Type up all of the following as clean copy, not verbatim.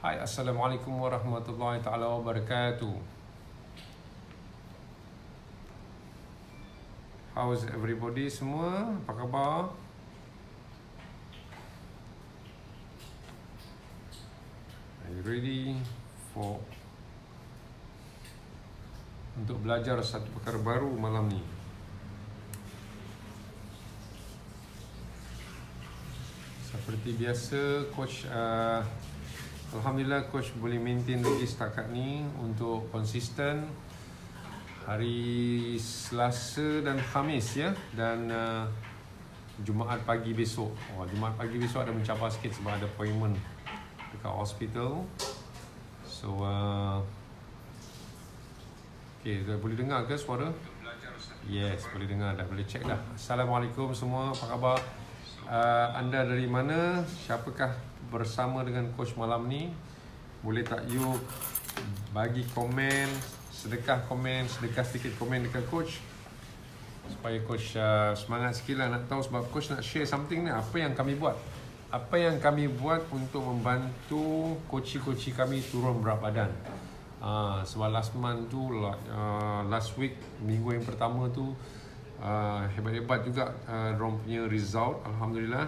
Hai, Assalamualaikum warahmatullahi taala wabarakatuh. How's everybody semua? Apa khabar? Are you ready for untuk belajar satu perkara baru malam ni? Seperti biasa, Coach Alhamdulillah Coach boleh maintain lagi setakat ni untuk konsisten hari Selasa dan Khamis ya, dan Jumaat pagi besok. Jumaat pagi besok ada mencabar sikit sebab ada appointment dekat hospital. So okay, boleh dengar ke suara? Yes, boleh dengar dah, boleh check dah. Assalamualaikum semua, apa khabar? Anda dari mana? Siapakah bersama dengan Coach malam ni? Boleh tak you bagi komen, sedekah sedikit komen dekat Coach, supaya Coach semangat sikit lah nak tahu, sebab Coach nak share something ni. Apa yang kami buat untuk membantu coach kami turun berat badan. Sebab last month tu, last week, minggu yang pertama tu, hebat-hebat juga diorang punya result. Alhamdulillah,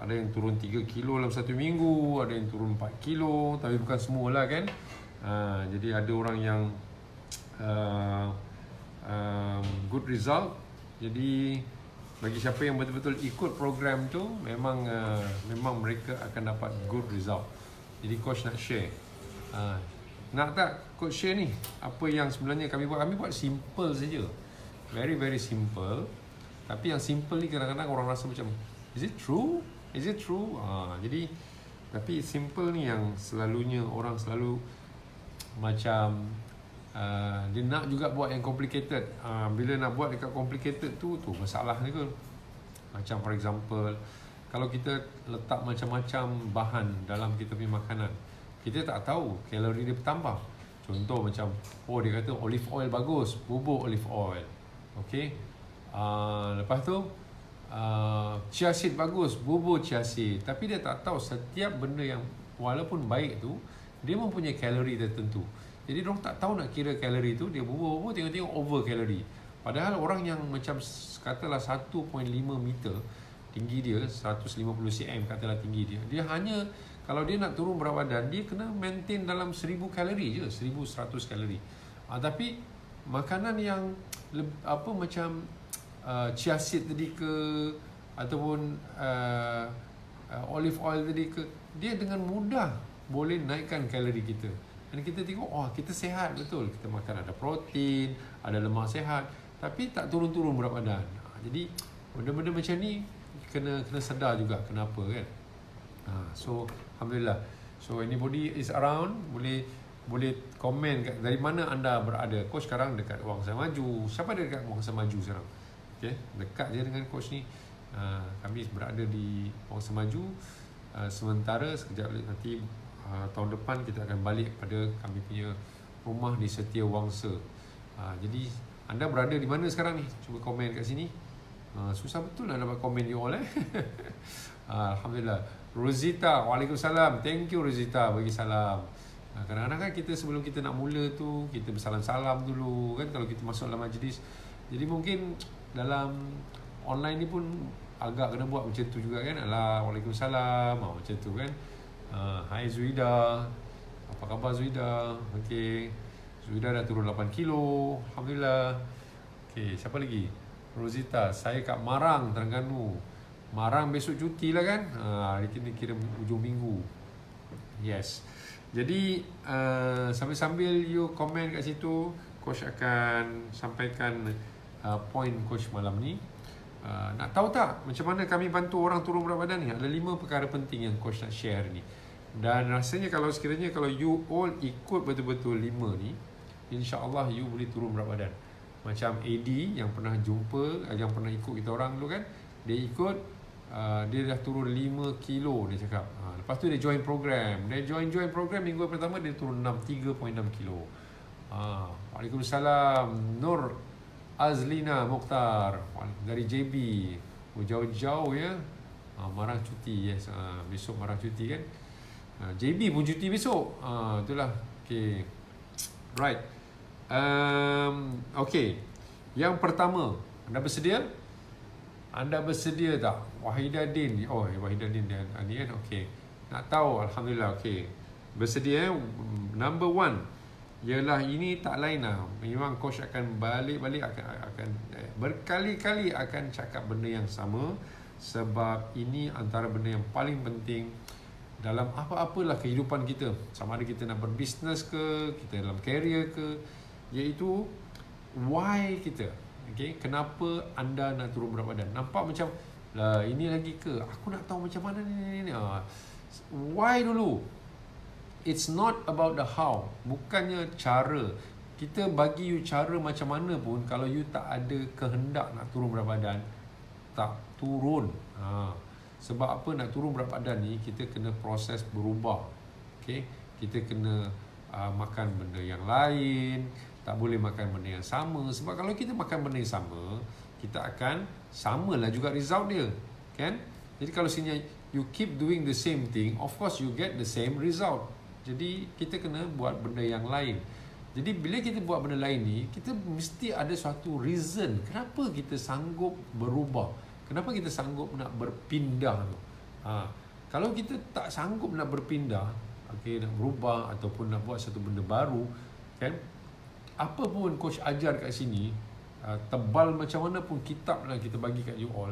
ada yang turun 3 kilo dalam satu minggu, ada yang turun 4 kilo, tapi bukan semua lah kan. Jadi ada orang yang good result. Jadi bagi siapa yang betul-betul ikut program tu, memang mereka akan dapat good result. Jadi Coach nak share. Nak tak Coach share ni apa yang sebenarnya kami buat? Kami buat simple saja, very very simple. Tapi yang simple ni kadang-kadang orang rasa macam, is it true? Jadi tapi simple ni yang selalunya orang selalu macam dia nak juga buat yang complicated. Bila nak buat dekat complicated tu masalah ni ke. Macam for example, kalau kita letak macam-macam bahan dalam kita punya makanan, kita tak tahu kalori dia bertambah. Contoh macam, dia kata olive oil bagus, bubuk olive oil. Okay. Lepas tu chia seed bagus, bubur chia seed. Tapi dia tak tahu setiap benda yang walaupun baik tu, dia mempunyai kalori tertentu. Jadi orang tak tahu nak kira kalori tu, dia bubur tengok-tengok over kalori. Padahal orang yang macam katalah 1.5 meter tinggi dia, 150 cm katalah tinggi dia, dia hanya kalau dia nak turun berat badan, dia kena maintain dalam 1000 kalori je, 1100 kalori. Tapi makanan yang macam chia seed tadi ke, ataupun olive oil tadi ke, dia dengan mudah boleh naikkan kalori kita. Dan kita tengok, kita sihat betul, kita makan ada protein, ada lemak sihat, tapi tak turun-turun berat badan. Jadi benda-benda macam ni kena sedar juga kenapa kan. So alhamdulillah. So anybody is around, boleh komen dari mana anda berada. Coach sekarang dekat Wangsa Maju. Siapa ada dekat Wangsa Maju sekarang? Okay, dekat je dengan Coach ni. Kami berada di Wangsa Maju. Sementara sekejap nanti tahun depan kita akan balik pada kami punya rumah di Setia Wangsa. Jadi anda berada di mana sekarang ni? Cuba komen kat sini. Susah betul nak dapat komen you all Alhamdulillah. Rosita, waalaikumsalam. Thank you Rosita bagi salam. Kadang-kadang kan kita sebelum kita nak mula tu, kita bersalam-salam dulu kan kalau kita masuk dalam majlis. Jadi mungkin dalam online ni pun agak kena buat macam tu juga kan. Waalaikumsalam, macam tu kan. Hai Zuida, apa khabar Zuida? Okay, Zuida dah turun 8 kilo, alhamdulillah. Okay, siapa lagi? Rosita, saya kat Marang, Terengganu. Marang besok cuti lah kan. Hari ni kira ujung minggu. Yes. Jadi sambil you komen kat situ, Coach akan sampaikan point Coach malam ni. Nak tahu tak macam mana kami bantu orang turun berat badan ni? Ada 5 perkara penting yang Coach nak share hari ni. Dan rasanya kalau you all ikut betul-betul 5 ni, insya-Allah you boleh turun berat badan. Macam AD yang pernah jumpa, yang pernah ikut kita orang dulu kan, dia ikut, dia dah turun 5 kilo dia cakap. Lepas tu dia join program. Dia join program minggu pertama dia turun 3.6 kilo. Waalaikumsalam Nur Azlina Mokhtar dari JB. Jauh-jauh ya. Marang cuti, yes. Besok Marang cuti kan. JB pun cuti besok. Itulah. Okay. Right. Okay. Yang pertama, anda bersedia? Anda bersedia tak? Wahiduddin. Oh, Wahiduddin dia ni kan. Okay. Nak tahu? Alhamdulillah. Okay. Bersedia? Number one ialah ini tak lain lah. Memang coach akan balik-balik akan berkali-kali akan cakap benda yang sama, sebab ini antara benda yang paling penting dalam apa-apalah kehidupan kita. Sama ada kita nak berbisnes ke, kita dalam career ke, iaitu why kita. Okay? Kenapa anda nak turun berat badan? Nampak macam lah ini lagi ke? Aku nak tahu macam mana ni. Why dulu? It's not about the how. Bukannya cara. Kita bagi you cara macam mana pun, kalau you tak ada kehendak nak turun berat badan, tak turun. Sebab apa nak turun berat badan ni, kita kena proses berubah. Okay? Kita kena makan benda yang lain. Tak boleh makan benda yang sama. Sebab kalau kita makan benda yang sama, kita akan samalah juga result dia. Kan? Jadi kalau sini you keep doing the same thing, of course you get the same result. Jadi kita kena buat benda yang lain. Jadi bila kita buat benda lain ni, kita mesti ada suatu reason kenapa kita sanggup berubah. Kenapa kita sanggup nak berpindah tu. Kalau kita tak sanggup nak berpindah, okay, nak berubah ataupun nak buat satu benda baru, kan? Apa pun coach ajar kat sini, tebal macam mana pun kitab lah kita bagi kat you all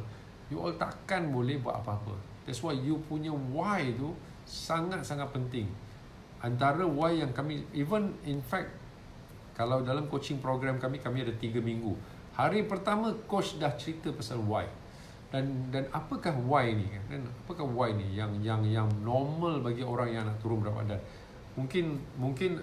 takkan boleh buat apa-apa. That's why you punya why tu sangat-sangat penting. Antara why yang kami, even in fact, kalau dalam coaching program kami ada 3 minggu. Hari pertama coach dah cerita pasal why. Dan apakah why ni kan? Dan apakah why ni yang normal bagi orang yang nak turun berat badan? Mungkin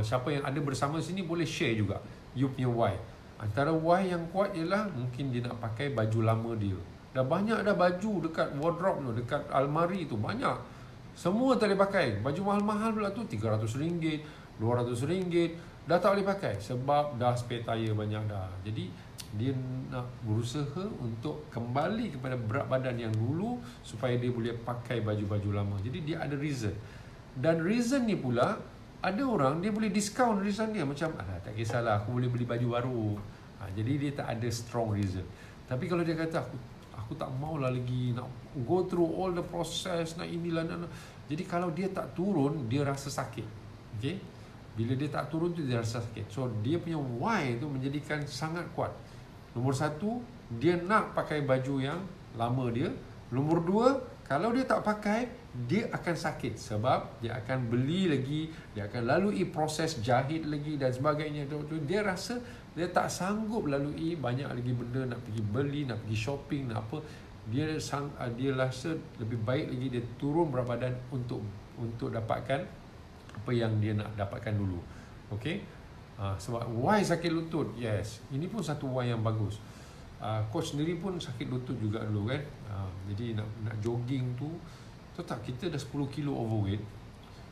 siapa yang ada bersama sini boleh share juga you punya why. Antara why yang kuat ialah mungkin dia nak pakai baju lama dia. Dah banyak dah baju dekat wardrobe tu, dekat almari tu banyak. Semua tak boleh pakai. Baju mahal-mahal pula tu RM300, RM200, dah tak boleh pakai sebab dah spare tire banyak dah. Jadi dia nak berusaha untuk kembali kepada berat badan yang dulu supaya dia boleh pakai baju-baju lama. Jadi dia ada reason. Dan reason ni pula, ada orang dia boleh discount reason dia, macam tak kisahlah, aku boleh beli baju baru. Jadi dia tak ada strong reason. Tapi kalau dia kata aku tak maulah lagi nak go through all the process, nak inilah nak. Jadi kalau dia tak turun, dia rasa sakit. Okay? Bila dia tak turun tu dia rasa sakit. So dia punya why tu menjadikan sangat kuat. Nombor 1, dia nak pakai baju yang lama dia. Nombor 2, kalau dia tak pakai, dia akan sakit sebab dia akan beli lagi, dia akan lalui proses jahit lagi dan sebagainya. Dia rasa dia tak sanggup lalui banyak lagi benda, nak pergi beli, nak pergi shopping, nak apa. Dia rasa lebih baik lagi dia turun berat badan untuk dapatkan apa yang dia nak dapatkan dulu. Okay? Sebab why sakit lutut? Yes, ini pun satu why yang bagus. Coach sendiri pun sakit lutut juga dulu kan. Jadi nak jogging tu, tahu tak, kita dah 10 kilo overweight.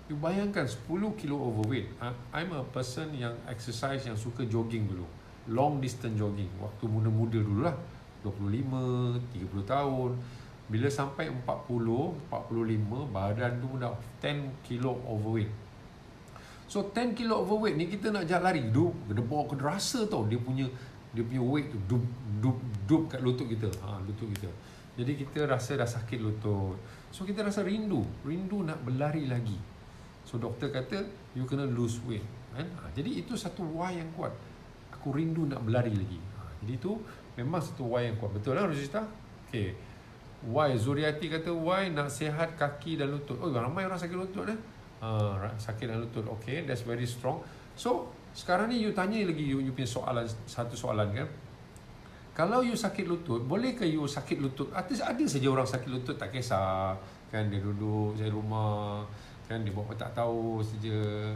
You bayangkan 10 kilo overweight. I'm a person yang exercise, yang suka jogging dulu, long distance jogging waktu muda-muda dulu lah, 25, 30 tahun. Bila sampai 40, 45, badan tu dah 10 kilo overweight. So 10 kilo overweight ni kita nak jalan lari, dia bawa ke rasa tau dia punya weight tu dub kat lutut kita. Lutut kita. Jadi kita rasa dah sakit lutut. So kita rasa rindu nak berlari lagi. So doktor kata you kena lose weight, kan? Jadi itu satu why yang kuat. Aku rindu nak berlari lagi. Jadi itu memang satu why yang kuat. Betul lah Rosita? Okay. Why Zuriati kata why nak sihat kaki dan lutut. Oh, ramai orang sakit lutut sakit dan lutut. Okay, that's very strong. So sekarang ni you tanya lagi you punya soalan, satu soalan kan. Kalau you sakit lutut, bolehkah you sakit lutut? Ada saja orang sakit lutut, tak kisah kan, dia duduk di rumah kan, dia buat tak tahu saja.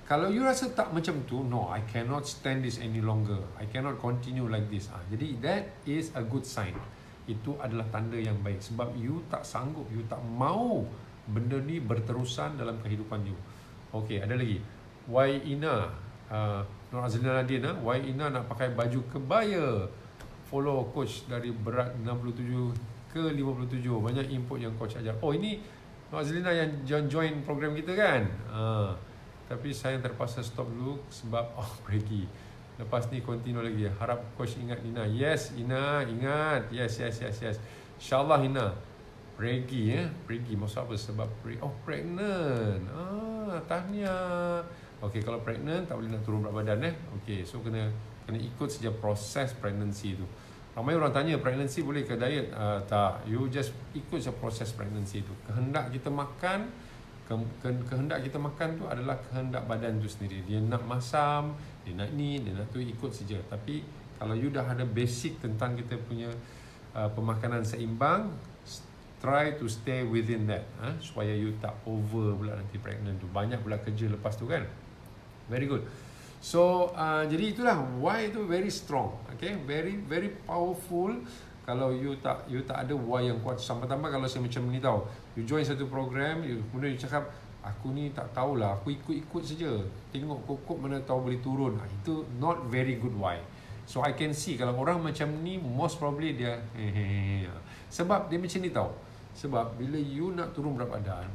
Kalau you rasa tak macam tu, no, I cannot stand this any longer, I cannot continue like this. Jadi that is a good sign. Itu adalah tanda yang baik. Sebab you tak sanggup, you tak mau benda ni berterusan dalam kehidupan you. Okay, ada lagi. Why Ina, Nur Azlina Nadine, why Ina nak pakai baju kebaya? Follow coach dari berat 67 ke 57. Banyak input yang coach ajar. Oh, ini Mak Zelina yang join program kita kan. Tapi saya terpaksa stop dulu sebab pergi. Lepas ni continue lagi. Harap coach ingat Ina. Yes Ina, ingat. Yes. InsyaAllah Ina. Pergi maksud apa? Sebab pregnant. Tahniah. Okay, kalau pregnant tak boleh nak turun berat badan Okay, so kena ikut saja proses pregnancy tu. Ramai orang tanya, pregnancy boleh ke diet? Tak, you just ikut saja proses pregnancy tu. Kehendak kita makan tu adalah kehendak badan tu sendiri. Dia nak masam, dia nak ni, dia nak tu, ikut saja. Tapi kalau you dah ada basic tentang kita punya pemakanan seimbang, try to stay within that, supaya you tak over pula nanti pregnant tu. Banyak pula kerja lepas tu kan. Very good. So jadi itulah why tu very strong. Okay, very powerful. Kalau you tak ada why yang kuat. Sampai-sampai kalau saya macam ni tahu, you join satu program, kemudian you cakap aku ni tak tahulah, aku ikut saja, tengok kokok mana tahu boleh turun. Itu not very good why. So I can see kalau orang macam ni, most probably dia sebab dia macam ni tahu. Sebab bila you nak turun berat badan,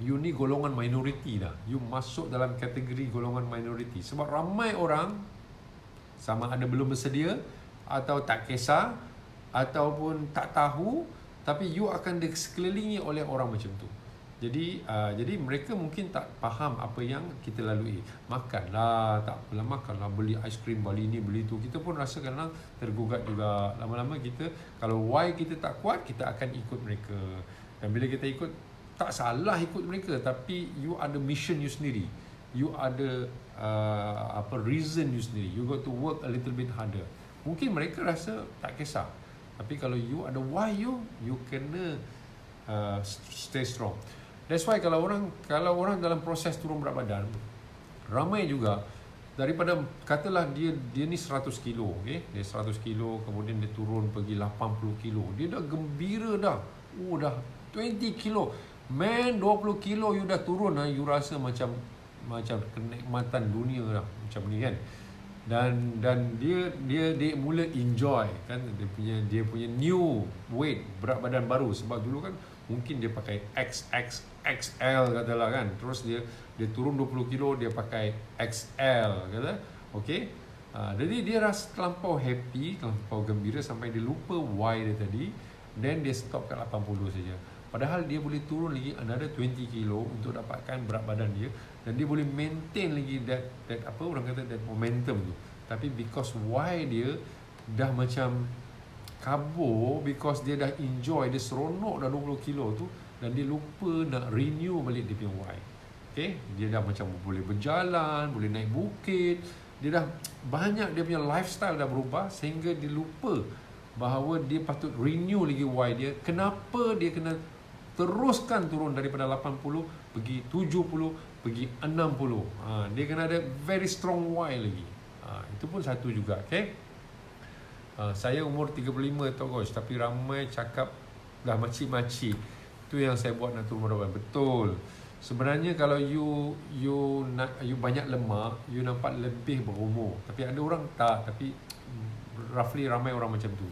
you ni golongan minoriti dah. You masuk dalam kategori golongan minoriti. Sebab ramai orang sama ada belum bersedia, atau tak kisah, ataupun tak tahu, tapi you akan sekelilingi oleh orang macam tu. Jadi mereka mungkin tak faham apa yang kita lalui. Makanlah, tak apalah, makanlah, beli aiskrim, beli ni, beli tu. Kita pun rasa kadang tergugat juga. Lama-lama kita, kalau why kita tak kuat, kita akan ikut mereka. Dan bila kita ikut, tak salah ikut mereka, tapi you ada mission you sendiri. You ada reason you sendiri. You got to work a little bit harder. Mungkin mereka rasa tak kisah, tapi kalau you ada why you kena stay strong. That's why kalau orang dalam proses turun berat badan, ramai juga daripada katalah dia ni 100 kilo, okay? Dia 100 kilo, kemudian dia turun pergi 80 kilo. Dia dah gembira dah. Dah 20 kilo. Man, 20 kilo you dah turun, you rasa macam kenikmatan dunia dah, macam ni kan. Dan dia mula enjoy kan dia punya new weight, berat badan baru. Sebab dulu kan mungkin dia pakai XXXL katalah kan, terus dia turun 20 kilo, dia pakai XL kata, okey. Jadi dia rasa terlampau happy, terlampau gembira sampai dia lupa why dia tadi, then dia stop kat 80 saja. Padahal dia boleh turun lagi another 20 kilo untuk dapatkan berat badan dia, dan dia boleh maintain lagi that apa orang kata, that momentum tu. Tapi because why dia dah macam kabur, because dia dah enjoy, dia seronok dah 20 kilo tu, dan dia lupa nak renew balik dia punya why. Okay, dia dah macam boleh berjalan, boleh naik bukit, dia dah banyak, dia punya lifestyle dah berubah sehingga dia lupa bahawa dia patut renew lagi why dia. Kenapa dia kena teruskan turun daripada 80 pergi 70 pergi 60. Dia kena ada very strong why lagi. Itu pun satu juga. Okay, saya umur 35 tu coach, tapi ramai cakap dah makcik-makcik. Itu yang saya buat nak turun berat badan. Betul. Sebenarnya kalau you banyak lemak, you nampak lebih berumur. Tapi ada orang tak, tapi roughly ramai orang macam tu.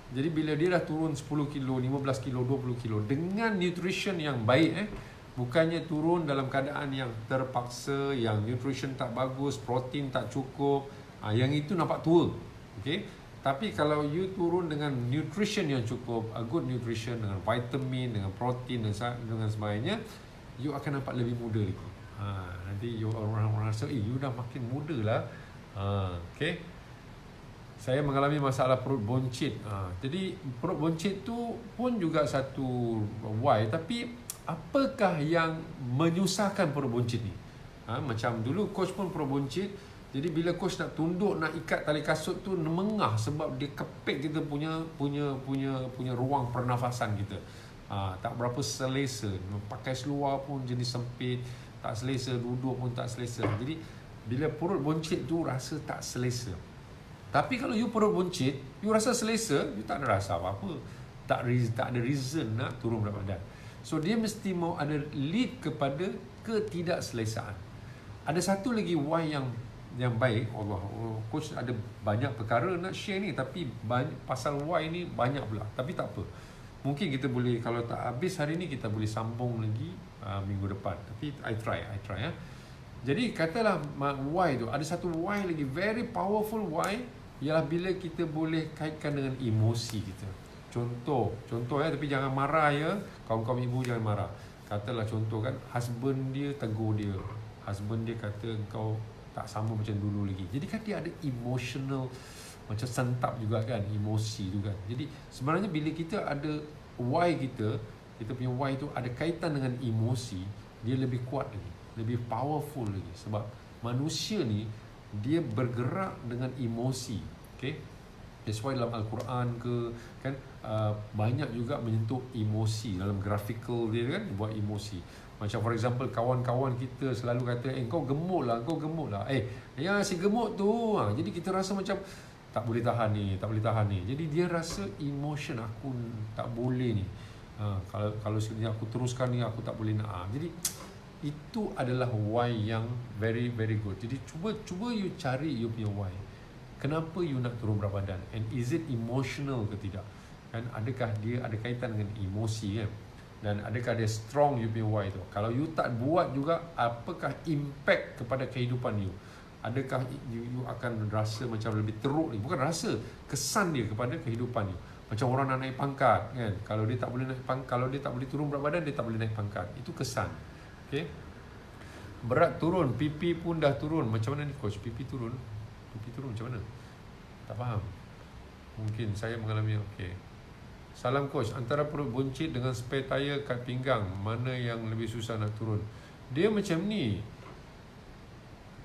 Jadi bila dia dah turun 10 kilo, 15 kilo, 20 kilo dengan nutrition yang baik, bukannya turun dalam keadaan yang terpaksa, yang nutrition tak bagus, protein tak cukup, yang itu nampak tua. Okay? Tapi kalau you turun dengan nutrition yang cukup, a good nutrition dengan vitamin, dengan protein dengan sebagainya, you akan nampak lebih muda lagi. Nanti orang rasa, you dah makin muda lah. Okay? Saya mengalami masalah perut boncit. Jadi perut boncit tu pun juga satu why. Tapi apakah yang menyusahkan perut boncit ni? Macam dulu coach pun perut boncit. Jadi bila coach nak tunduk, nak ikat tali kasut tu mengah sebab dia kepek kita punya ruang pernafasan kita. Tak berapa selesa. Pakai seluar pun jenis sempit, tak selesa, duduk pun tak selesa. Jadi bila perut boncit tu rasa tak selesa. Tapi kalau you perut boncit, you rasa selesa, you tak ada rasa apa-apa. Tak ada reason nak turun berat badan. So dia mesti mau ada lead kepada ketidakselesaan. Ada satu lagi why yang baik. Allah, coach ada banyak perkara nak share ni, tapi pasal why ni banyak pula. Tapi tak apa. Mungkin kita boleh, kalau tak habis hari ni, kita boleh sambung lagi minggu depan. Tapi I try ya. Jadi katalah why tu, ada satu why lagi, very powerful why, ialah bila kita boleh kaitkan dengan emosi kita. Contoh ya, tapi jangan marah ya, kaum-kaum ibu jangan marah. Katalah contoh kan, husband dia tegur dia, husband dia kata kau tak sama macam dulu lagi. Jadi kan dia ada emotional, macam sentap juga kan, emosi tu kan. Jadi sebenarnya bila kita ada why kita punya why tu ada kaitan dengan emosi, dia lebih kuat lagi, lebih powerful lagi. Sebab manusia ni dia bergerak dengan emosi. Okay, that's why dalam Al-Quran kan banyak juga menyentuh emosi dalam graphical dia kan, buat emosi. Macam for example, kawan-kawan kita selalu kata, kau gemuk lah. Yang si gemuk tu. Jadi kita rasa macam tak boleh tahan ni. Jadi dia rasa emotion, aku tak boleh ni. Kalau sekiranya aku teruskan ni, aku tak boleh nak. Jadi itu adalah why yang very very good. Jadi cuba you cari you punya why. Kenapa you nak turun berat badan? And is it emotional ke tidak? Kan, adakah dia ada kaitan dengan emosi kan? Dan adakah dia strong you punya why tu? Kalau you tak buat juga, apakah impact kepada kehidupan you? Adakah you akan rasa macam lebih teruk ni? Bukan rasa, kesan dia kepada kehidupan you. Macam orang nak naik pangkat kan? Kalau dia tak boleh naik pangkat, kalau dia tak boleh turun berat badan, dia tak boleh naik pangkat. Itu kesan. Okay? Berat turun, pipi pun dah turun. Macam mana ni coach? Pipi turun macam mana? Tak faham. Mungkin saya mengalami. Okay. Salam coach, antara perut buncit dengan spare tayar kat pinggang, mana yang lebih susah nak turun? Dia macam ni.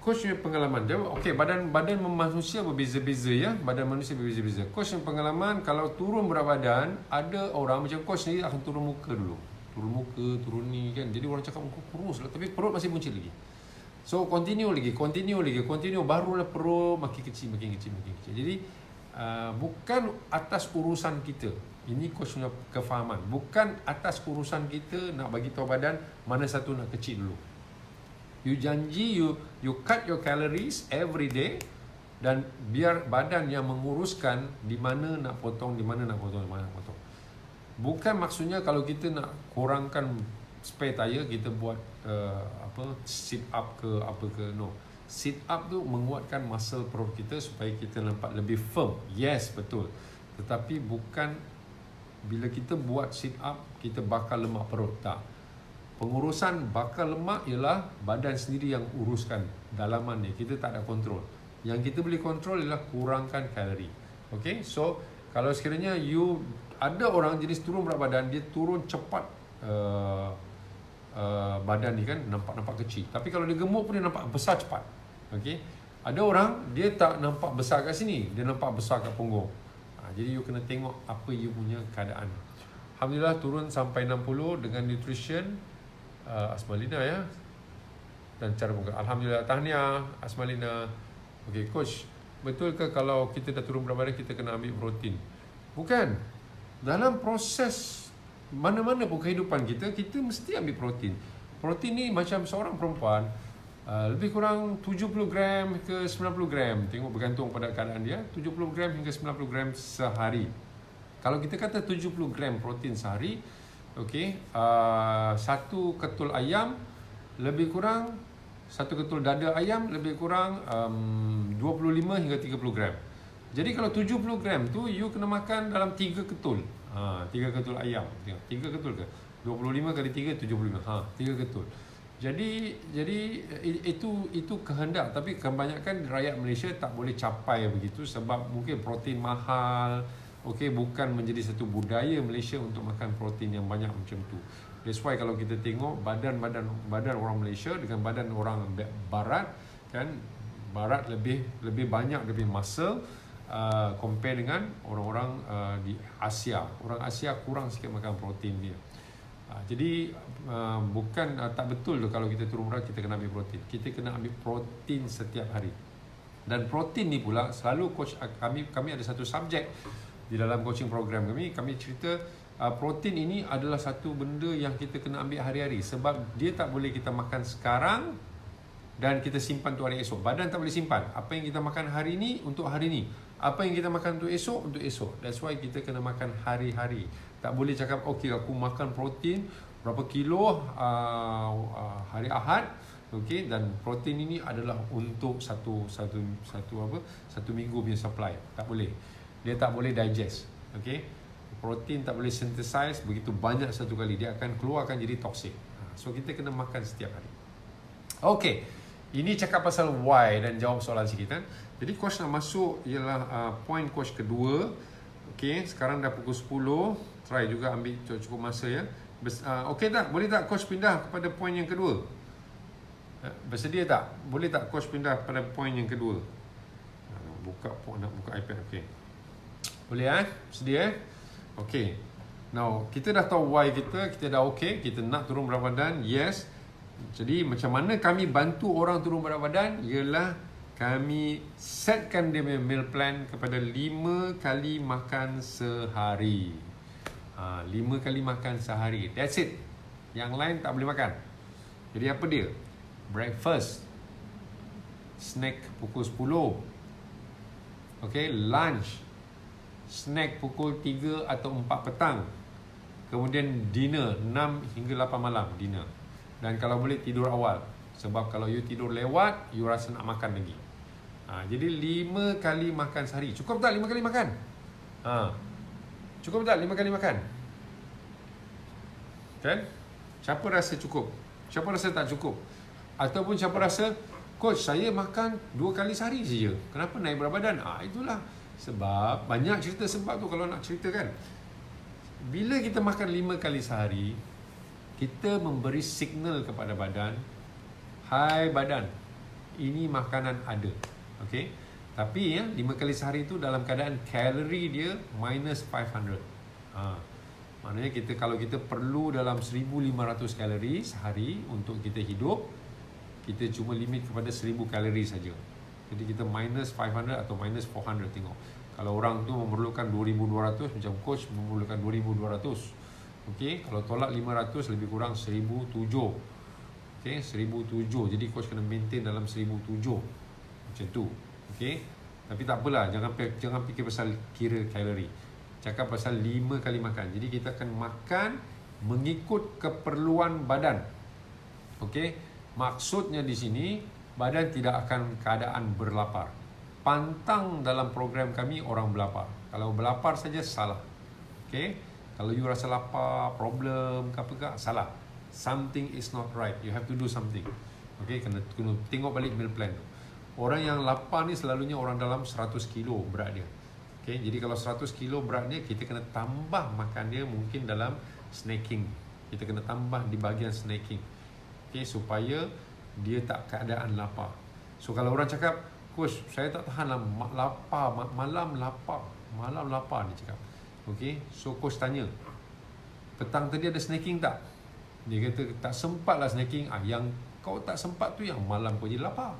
Coach punya pengalaman dia, okay, badan manusia berbeza-beza ya. Badan manusia berbeza-beza. Coach punya pengalaman, kalau turun berat badan, ada orang macam coach ni akan turun muka dulu. Turun ni kan. Jadi orang cakap muka kurus lah, tapi perut masih buncit lagi. So continue lagi, barulah perut makin kecil. Jadi bukan atas urusan kita. Ini coach punya kefahaman. Bukan atas urusan kita nak bagi tahu badan mana satu nak kecil dulu. You janji you cut your calories every day, dan biar badan yang menguruskan di mana nak potong. Bukan maksudnya kalau kita nak kurangkan spare tayar, kita buat sit up ke apa ke. No. Sit up tu menguatkan muscle perut kita supaya kita nampak lebih firm. Yes, betul. Tetapi bukan bila kita buat sit up kita bakar lemak perut. Tak. Pengurusan bakar lemak ialah badan sendiri yang uruskan dalaman ni. Kita tak ada kontrol. Yang kita boleh kontrol ialah kurangkan kalori. Okay, so kalau sekiranya you ada orang jenis turun berat badan, dia turun cepat badan ni kan, nampak kecil. Tapi kalau dia gemuk pun dia nampak besar cepat. Okay, ada orang dia tak nampak besar kat sini, dia nampak besar kat punggung. Jadi you kena tengok apa you punya keadaan. Alhamdulillah turun sampai 60 dengan nutrition. Asmalina ya, dan cara muka. Alhamdulillah, tahniah Asmalina. Okay coach, betul ke kalau kita dah turun berat badan kita kena ambil protein? Bukan. Dalam proses mana-mana pun kehidupan kita mesti ambil protein. Protein ni macam seorang perempuan, lebih kurang 70 gram ke 90 gram, tengok bergantung pada keadaan dia, 70 gram hingga 90 gram sehari. Kalau kita kata 70 gram protein sehari, okey, satu ketul ayam lebih kurang, satu ketul dada ayam lebih kurang 25 hingga 30 gram. Jadi kalau 70 gram tu you kena makan dalam 3 ketul. 3 ketul ayam. 3 ketul ke? 25 kali 3 75. 3 ketul. Jadi itu kehendak, tapi kebanyakan rakyat Malaysia tak boleh capai begitu sebab mungkin protein mahal. Okey, bukan menjadi satu budaya Malaysia untuk makan protein yang banyak macam tu. That's why kalau kita tengok badan orang Malaysia dengan badan orang barat kan, barat lebih banyak, lebih muscle compare dengan orang-orang di Asia. Orang Asia kurang sikit makan protein dia. Jadi bukan tak betul tu kalau kita turun berat kita kena ambil protein. Kita kena ambil protein setiap hari. Dan protein ni pula selalu coach kami ada satu subjek di dalam coaching program kami cerita protein ini adalah satu benda yang kita kena ambil hari-hari sebab dia tak boleh kita makan sekarang dan kita simpan untuk hari esok. Badan tak boleh simpan. Apa yang kita makan hari ni untuk hari ni. Apa yang kita makan untuk esok. That's why kita kena makan hari-hari. Tak boleh cakap, okay, aku makan protein berapa kilo hari Ahad, okay, dan protein ini adalah untuk satu minggu punya supply. Tak boleh. Dia tak boleh digest. Okay. Protein tak boleh synthesize begitu banyak satu kali. Dia akan keluarkan jadi toxic. So kita kena makan setiap hari. Okay. Ini cakap pasal why dan jawab soalan sikit. Jadi coach nak masuk ialah point coach kedua. Okay, sekarang dah pukul 10. Try juga ambil cukup masa ya. Okay tak? Boleh tak coach pindah kepada point yang kedua? Bersedia tak? Boleh tak coach pindah kepada point yang kedua? Nak buka iPad. Okay. Boleh Sedia Okay. Now, kita dah tahu why kita dah okay. Kita nak turun berat badan. Yes. Jadi macam mana kami bantu orang turun berat badan ialah kami setkan dia punya meal plan kepada 5 kali makan sehari. 5 kali makan sehari. That's it. Yang lain tak boleh makan. Jadi apa dia? Breakfast, snack pukul 10. Okay, lunch, snack pukul 3 atau 4 petang. Kemudian dinner 6 hingga 8 malam dinner. Dan kalau boleh tidur awal. Sebab kalau you tidur lewat, you rasa nak makan lagi. Jadi 5 kali makan sehari. Cukup tak 5 kali makan? Cukup tak 5 kali makan? Kan? Siapa rasa cukup? Siapa rasa tak cukup? Ataupun siapa rasa, coach, saya makan 2 kali sehari saja. Kenapa naik berat badan? Itulah. Sebab banyak cerita sebab tu kalau nak cerita kan. Bila kita makan 5 kali sehari, kita memberi signal kepada badan, hai badan, ini makanan ada. Okay? Tapi 5 kali sehari itu dalam keadaan kalori dia minus 500. Maknanya kalau kita perlu dalam 1500 kalori sehari untuk kita hidup, kita cuma limit kepada 1000 kalori saja. Jadi kita minus 500 atau minus 400 tengok. Kalau orang tu memerlukan 2200, macam coach memerlukan 2200. Okey, kalau tolak 500 lebih kurang 1007. Okey, 1007. Jadi coach kena maintain dalam 1007. Macam tu. Okey. Tapi tak apalah, jangan fikir pasal kira kalori. Cakap pasal 5 kali makan. Jadi kita akan makan mengikut keperluan badan. Okey. Maksudnya di sini badan tidak akan keadaan berlapar. Pantang dalam program kami orang berlapar. Kalau berlapar saja salah. Okey. Kalau you rasa lapar, problem ke apa, salah. Something is not right. You have to do something. Okay, kena tengok balik meal plan tu. Orang yang lapar ni selalunya orang dalam 100 kilo berat dia. Okay, jadi kalau 100 kilo berat dia, kita kena tambah makan dia mungkin dalam snacking. Kita kena tambah di bahagian snacking. Okay, supaya dia tak keadaan lapar. So kalau orang cakap, coach, saya tak tahan lah, lapar, malam lapar dia cakap. Okay, so coach tanya, petang tadi ada snacking tak? Dia kata tak sempat lah snacking. Yang kau tak sempat tu yang malam kau jadi lapar.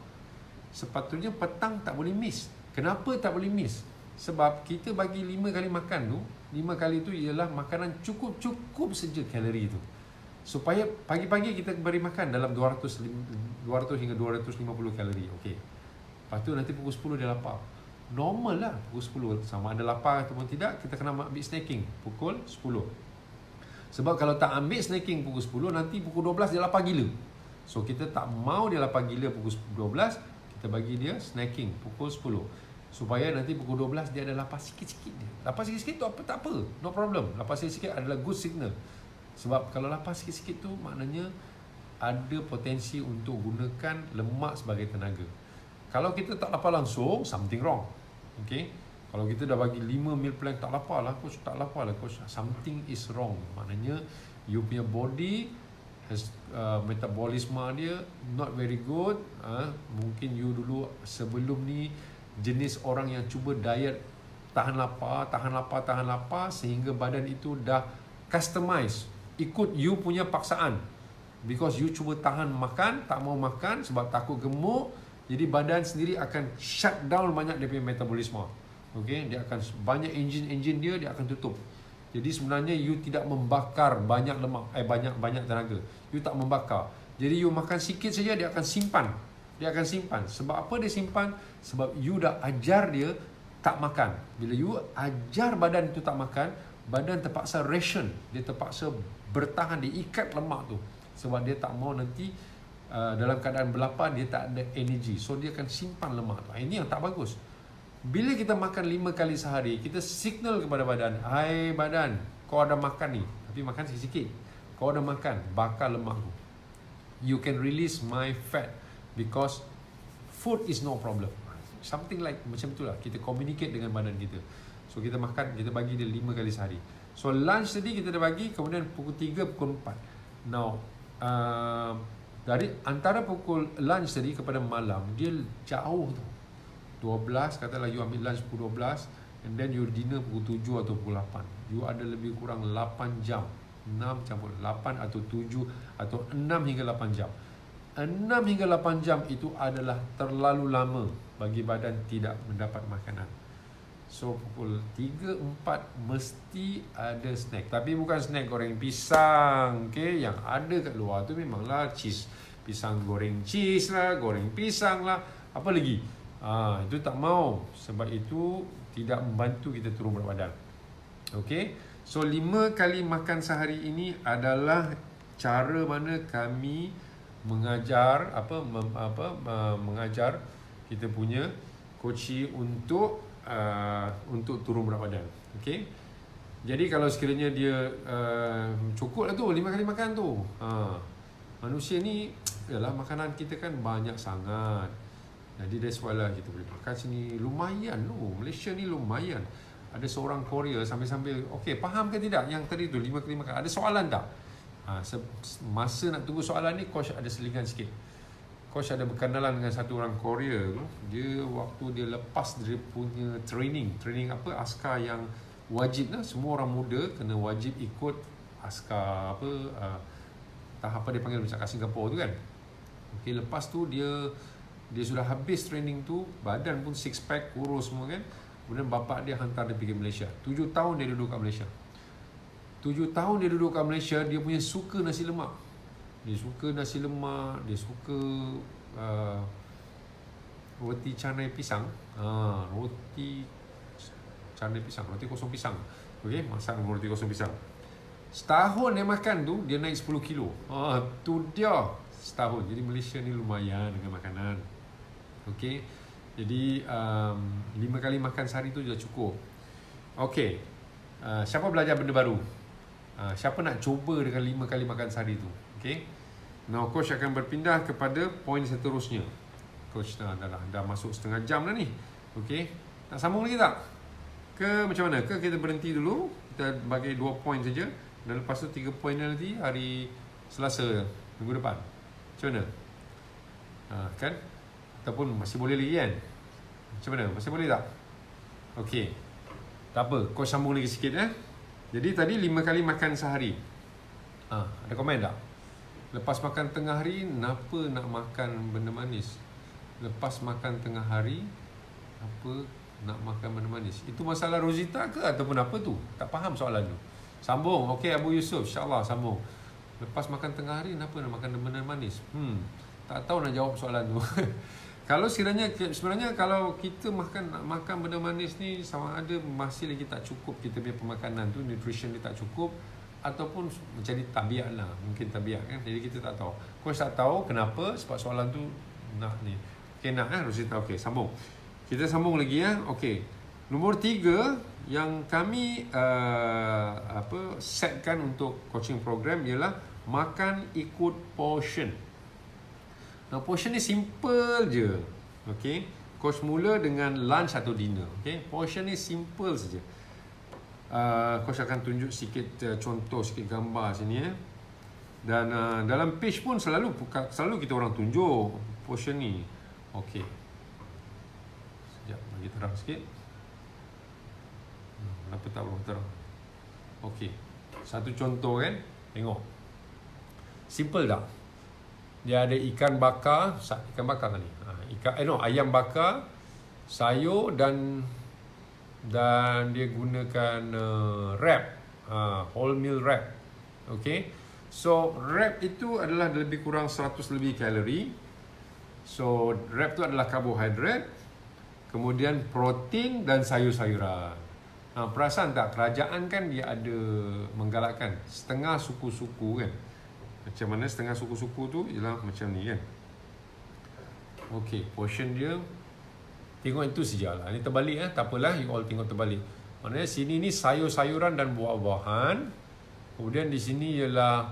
Sepatutnya petang tak boleh miss. Kenapa tak boleh miss? Sebab kita bagi 5 kali makan tu, 5 kali tu ialah makanan cukup saja kalori tu. Supaya pagi-pagi kita beri makan dalam 200 hingga 250 kalori. Okey. Lepas tu nanti pukul 10 dia lapar. Normal lah pukul 10. Sama ada lapar ataupun tidak, kita kena ambil snacking pukul 10. Sebab kalau tak ambil snacking pukul 10, nanti pukul 12 dia lapar gila. So kita tak mau dia lapar gila pukul 12, kita bagi dia snacking pukul 10. Supaya nanti pukul 12 dia ada lapar sikit-sikit dia. Lapar sikit-sikit tu tak apa. No problem. Lapar sikit-sikit adalah good signal. Sebab kalau lapar sikit-sikit tu maknanya ada potensi untuk gunakan lemak sebagai tenaga. Kalau kita tak lapar langsung, something wrong. Okay? Kalau kita dah bagi 5 meal plan tak lapar lah coach, something is wrong. Maknanya you punya body has metabolisme dia not very good. Mungkin you dulu sebelum ni jenis orang yang cuba diet tahan lapar sehingga badan itu dah customize ikut you punya paksaan. Because you cuba tahan makan, tak mau makan sebab takut gemuk, jadi badan sendiri akan shut down banyak dia punya metabolisme. Okay, dia akan banyak engine dia akan tutup. Jadi sebenarnya you tidak membakar banyak lemak, banyak tenaga. You tak membakar. Jadi you makan sikit saja dia akan simpan. Sebab apa dia simpan? Sebab you dah ajar dia tak makan. Bila you ajar badan itu tak makan, badan terpaksa ration, dia terpaksa bertahan, dia ikat lemak tu sebab dia tak mau nanti dalam keadaan berlapar dia tak ada energi, so dia akan simpan lemak tu. Ini yang tak bagus. Bila kita makan 5 kali sehari, kita signal kepada badan, hai badan, kau ada makan ni, tapi makan sikit-sikit. Kau ada makan, bakar lemak tu. You can release my fat because food is no problem. Something like macam itulah, kita communicate dengan badan kita. So kita makan, kita bagi dia 5 kali sehari. So lunch tadi kita dah bagi, kemudian pukul 3, pukul 4. Now dari antara pukul lunch tadi kepada malam, dia jauh tu 12, katalah you ambil lunch pukul 12, and then you dinner pukul 7 atau pukul 8. You ada lebih kurang 8 jam, 6 campur 8 atau 7 atau 6 hingga 8 jam. 6 hingga 8 jam itu adalah terlalu lama bagi badan tidak mendapat makanan. So pukul 3, 4 mesti ada snack. Tapi bukan snack goreng pisang, okay? Yang ada kat luar tu memanglah cheese. Pisang goreng cheese lah, goreng pisang lah, apa lagi? Itu tak mau. Sebab itu tidak membantu kita turun berat badan. Okay? So 5 kali makan sehari ini adalah cara mana kami mengajar mengajar kita punya coach untuk turun berat badan. Okey. Jadi kalau sekiranya dia cukup lah tu 5 kali makan tu. Manusia ni yalah, makanan kita kan banyak sangat. Jadi that's why lah kita boleh makan sini. Lumayan tu. Malaysia ni lumayan. Ada seorang Korea sambil-sambil, okey, faham ke tidak yang tadi tu 5 kali makan? Ada soalan tak? Masa nak tunggu soalan ni, coach ada selingan sikit. Coach ada berkenalan dengan satu orang Korea tu. Dia waktu dia lepas dia punya training apa, askar yang wajib lah. Semua orang muda kena wajib ikut askar apa, tahap apa dia panggil macam kat Singapura tu kan. Okay, lepas tu dia sudah habis training tu, badan pun six pack, kurus semua kan. Kemudian bapak dia hantar dia pergi Malaysia. 7 tahun dia duduk kat Malaysia. 7 tahun dia duduk kat Malaysia, dia punya suka nasi lemak. Dia suka nasi lemak, dia suka roti canai pisang. Roti canai pisang, roti kosong pisang. Okey, masak dengan roti kosong pisang. Setahun dia makan tu, dia naik 10 kilo. Tu dia setahun. Jadi Malaysia ni lumayan dengan makanan. Okey. Jadi 5 kali makan sehari tu dah cukup. Okey. Siapa belajar benda baru? Siapa nak cuba dengan 5 kali makan sehari tu? Okay. Now coach akan berpindah kepada poin seterusnya. Coach dah masuk setengah jam dah ni. Okay. Nak sambung lagi tak? Ke macam mana? Ke kita berhenti dulu, kita bagi 2 poin saja, dan lepas tu 3 poin nanti hari Selasa minggu depan. Macam mana? Kan? Ataupun masih boleh lagi kan? Macam mana? Masih boleh tak? Okay. Tak apa, coach sambung lagi sikit Jadi tadi 5 kali makan sehari. Ada komen tak? Lepas makan tengah hari, kenapa nak makan benda manis? Lepas makan tengah hari, apa nak makan benda manis? Itu masalah Rosita ke ataupun apa tu? Tak faham soalan tu. Sambung. Okey Abu Yusuf, insyaAllah sambung. Lepas makan tengah hari, kenapa nak makan benda manis? Tak tahu nak jawab soalan tu. Kalau sebenarnya kalau kita nak makan benda manis ni, sama ada masih lagi tak cukup kita punya pemakanan tu, nutrition dia tak cukup, ataupun menjadi tabiat lah, mungkin tabiat kan. Jadi kita tak tahu. Coach tak tahu kenapa, sebab soalan tu nak ni. Okay, nak Rosita. Okay, sambung. Kita sambung lagi Okay. Nombor 3 yang kami setkan untuk coaching program ialah makan ikut portion. Nah, portion ni simple je. Okay. Coach mula dengan lunch atau dinner. Okay. Portion ni simple saja. Coach akan tunjuk sikit contoh, sikit gambar sini Dan dalam page pun selalu kita orang tunjuk portion ni. Okay. Sekejap bagi terang sikit. Kenapa tak berapa terang? Okay. Satu contoh kan. Tengok. Simple tak? Dia ada ikan bakar kan ni. Ayam bakar, sayur dan dia gunakan wrap, whole meal wrap. Okay. So wrap itu adalah lebih kurang 100 lebih kalori. So wrap tu adalah karbohidrat. kemudian protein dan sayur-sayuran. Perasan tak, kerajaan kan dia ada menggalakkan setengah suku-suku kan. Macam mana setengah suku-suku tu ialah macam ni kan. Okey, portion dia tengok itu sajalah. Ini terbalik tak apalah, you all tengok terbalik. Maknanya sini ni sayur-sayuran dan buah-buahan. Kemudian di sini ialah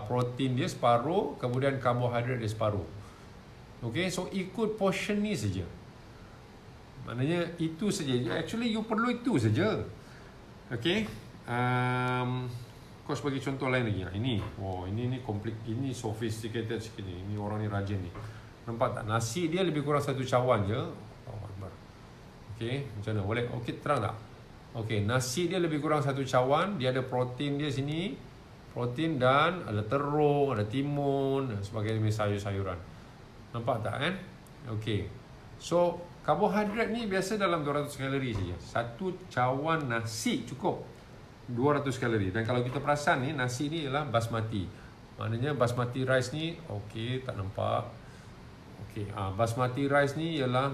protein dia separuh, kemudian karbohidrat dia separuh. Okey, so ikut portion ni saja. Maknanya itu saja. Actually you perlu itu saja. Okey. Coach bagi contoh lain lagi. Ini. Oh, ini komplit. Ini sophisticated sikit ni. Ini orang ni rajin ni. Nampak tak? Nasi dia lebih kurang 1 cawan je. Okey, macam mana? Boleh? Okey, terang tak? Okey, nasi dia lebih kurang 1 cawan. Dia ada protein dia sini. Protein dan ada terung, ada timun dan sebagainya, sayur-sayuran. Nampak tak kan? Okey. So, karbohidrat ni biasa dalam 200 kalori saja. 1 cawan nasi cukup 200 kalori. Dan kalau kita perasan ni, nasi ni ialah basmati. Maknanya basmati rice ni, okey, tak nampak. Okey, basmati rice ni ialah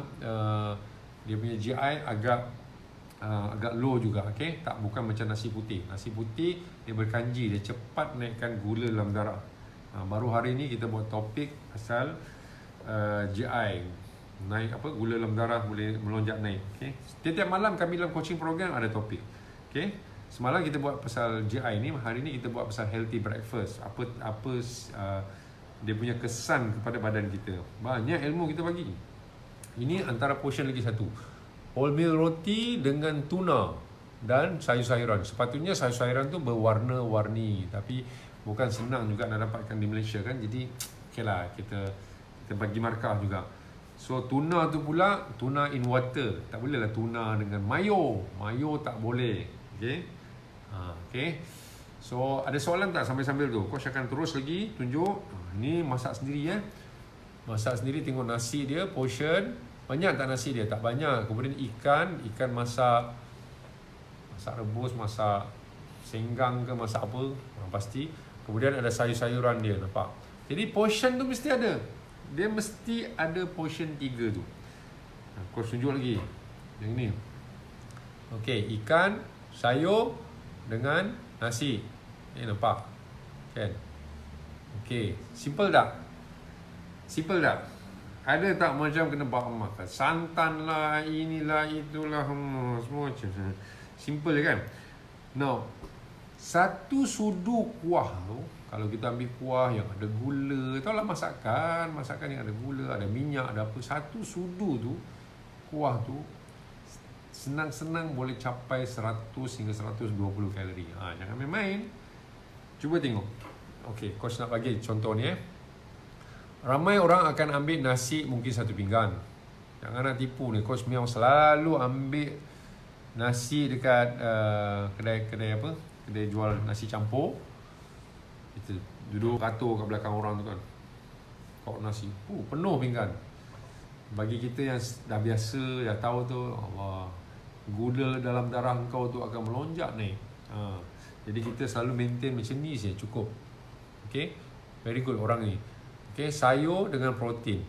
dia punya GI agak low juga, okey. Tak, bukan macam nasi putih. Nasi putih dia berkanji, dia cepat naikkan gula dalam darah. Baru hari ni kita buat topik pasal GI, naik gula dalam darah boleh melonjak naik. Okey. Setiap malam kami dalam coaching program ada topik. Okey. Semalam kita buat pasal GI ni, hari ni kita buat pasal healthy breakfast. Apa dia punya kesan kepada badan kita. Banyak ilmu kita bagi. Ini antara portion lagi satu. Wholemeal roti dengan tuna dan sayur-sayuran. Sepatutnya sayur-sayuran tu berwarna-warni, tapi bukan senang juga nak dapatkan di Malaysia kan. Jadi okeylah, kita bagi markah juga. So tuna tu pula tuna in water. Tak boleh lah tuna dengan mayo. Mayo tak boleh. Okey. Okey. So ada soalan tak sambil-sambil tu? Coach akan terus lagi tunjuk. Ni masak sendiri Masak sendiri, tengok nasi dia portion. Banyak tak nasi dia? Tak banyak. Kemudian ikan masak rebus, masak senggang ke masak apa? Pasti. Kemudian ada sayur-sayuran dia, nampak. Jadi portion tu mesti ada. Dia mesti ada portion 3 tu. Coach tunjuk lagi. Yang ni. Okey, ikan, sayur dengan nasi. Ni nampak. Kan? Okey, simple tak? Simple tak? Ada tak macam kena makan santan lah, inilah, itulah, semua macam simple kan? Now, satu sudu kuah tu, kalau kita ambil kuah yang ada gula, tahulah masakan yang ada gula, ada minyak, ada apa, satu sudu tu, kuah tu, senang-senang boleh capai 100 hingga 120 kalori. Jangan main-main. Cuba tengok. Okey, coach nak bagi contoh ni Ramai orang akan ambil nasi mungkin 1 pinggan. Jangan nak tipu ni. Coach Miao selalu ambil nasi dekat kedai apa? Kedai jual nasi campur. Kita duduk ratur kat belakang orang tu kan. Kok nasi. Penuh pinggan. Bagi kita yang dah biasa, dah tahu tu, Allah, gula dalam darah kau tu akan melonjak naik. Jadi kita selalu maintain macam ni saja, cukup. Okay? Very good orang ni. Okay, sayur dengan protein.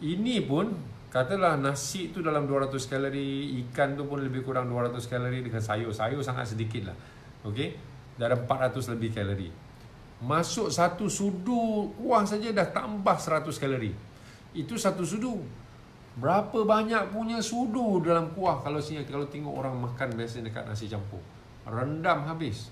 Ini pun, katalah nasi tu dalam 200 kalori, ikan tu pun lebih kurang 200 kalori dengan sayur. Sayur sangat sedikit lah. Okay? Dah ada 400 lebih kalori. Masuk satu sudu kuah saja dah tambah 100 kalori. Itu satu sudu. Berapa banyak punya sudu dalam kuah kalau tengok orang makan biasa dekat nasi campur. Rendam habis.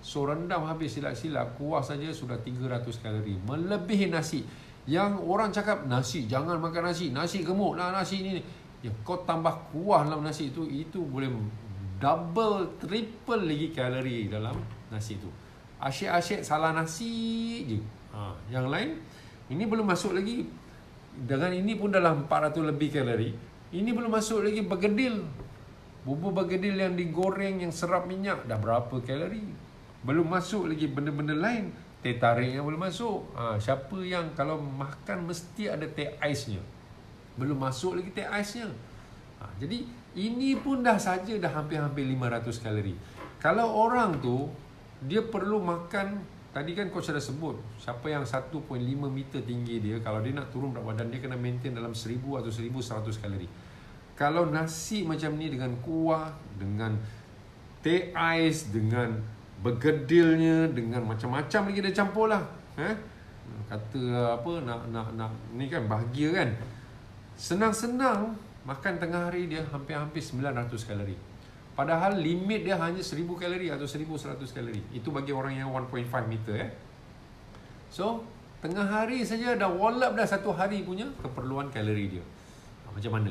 So rendam habis silap-silap, kuah saja sudah 300 kalori. Melebihi nasi. Yang orang cakap, nasi, jangan makan nasi. Nasi gemuk lah, nasi ni. Ya, kau tambah kuah dalam nasi itu boleh double, triple lagi kalori dalam nasi itu. Asyik-asyik salah nasi je. Yang lain, ini belum masuk lagi. Dengan ini pun dalam 400 lebih kalori. Ini belum masuk lagi bergedil. Bubur bergedil yang digoreng, yang serap minyak, dah berapa kalori. Belum masuk lagi benda-benda lain. Teh tarik yang belum masuk. Siapa yang kalau makan mesti ada teh aisnya. Belum masuk lagi teh aisnya. Jadi ini pun dah hampir-hampir 500 kalori. Kalau orang tu dia perlu makan, tadi kan coach ada sebut, siapa yang 1.5 meter tinggi dia, kalau dia nak turun berat badan dia kena maintain dalam 1000 atau 1100 kalori. Kalau nasi macam ni dengan kuah, dengan teh ais, dengan bergedilnya, dengan macam-macam lagi dia campur lah. Kata apa, nak ni kan bahagia kan. Senang-senang makan tengah hari dia hampir-hampir 900 kalori. Padahal limit dia hanya 1000 kalori atau 1100 kalori. Itu bagi orang yang 1.5 meter So, tengah hari saja dah wallap dah satu hari punya keperluan kalori dia. Macam mana?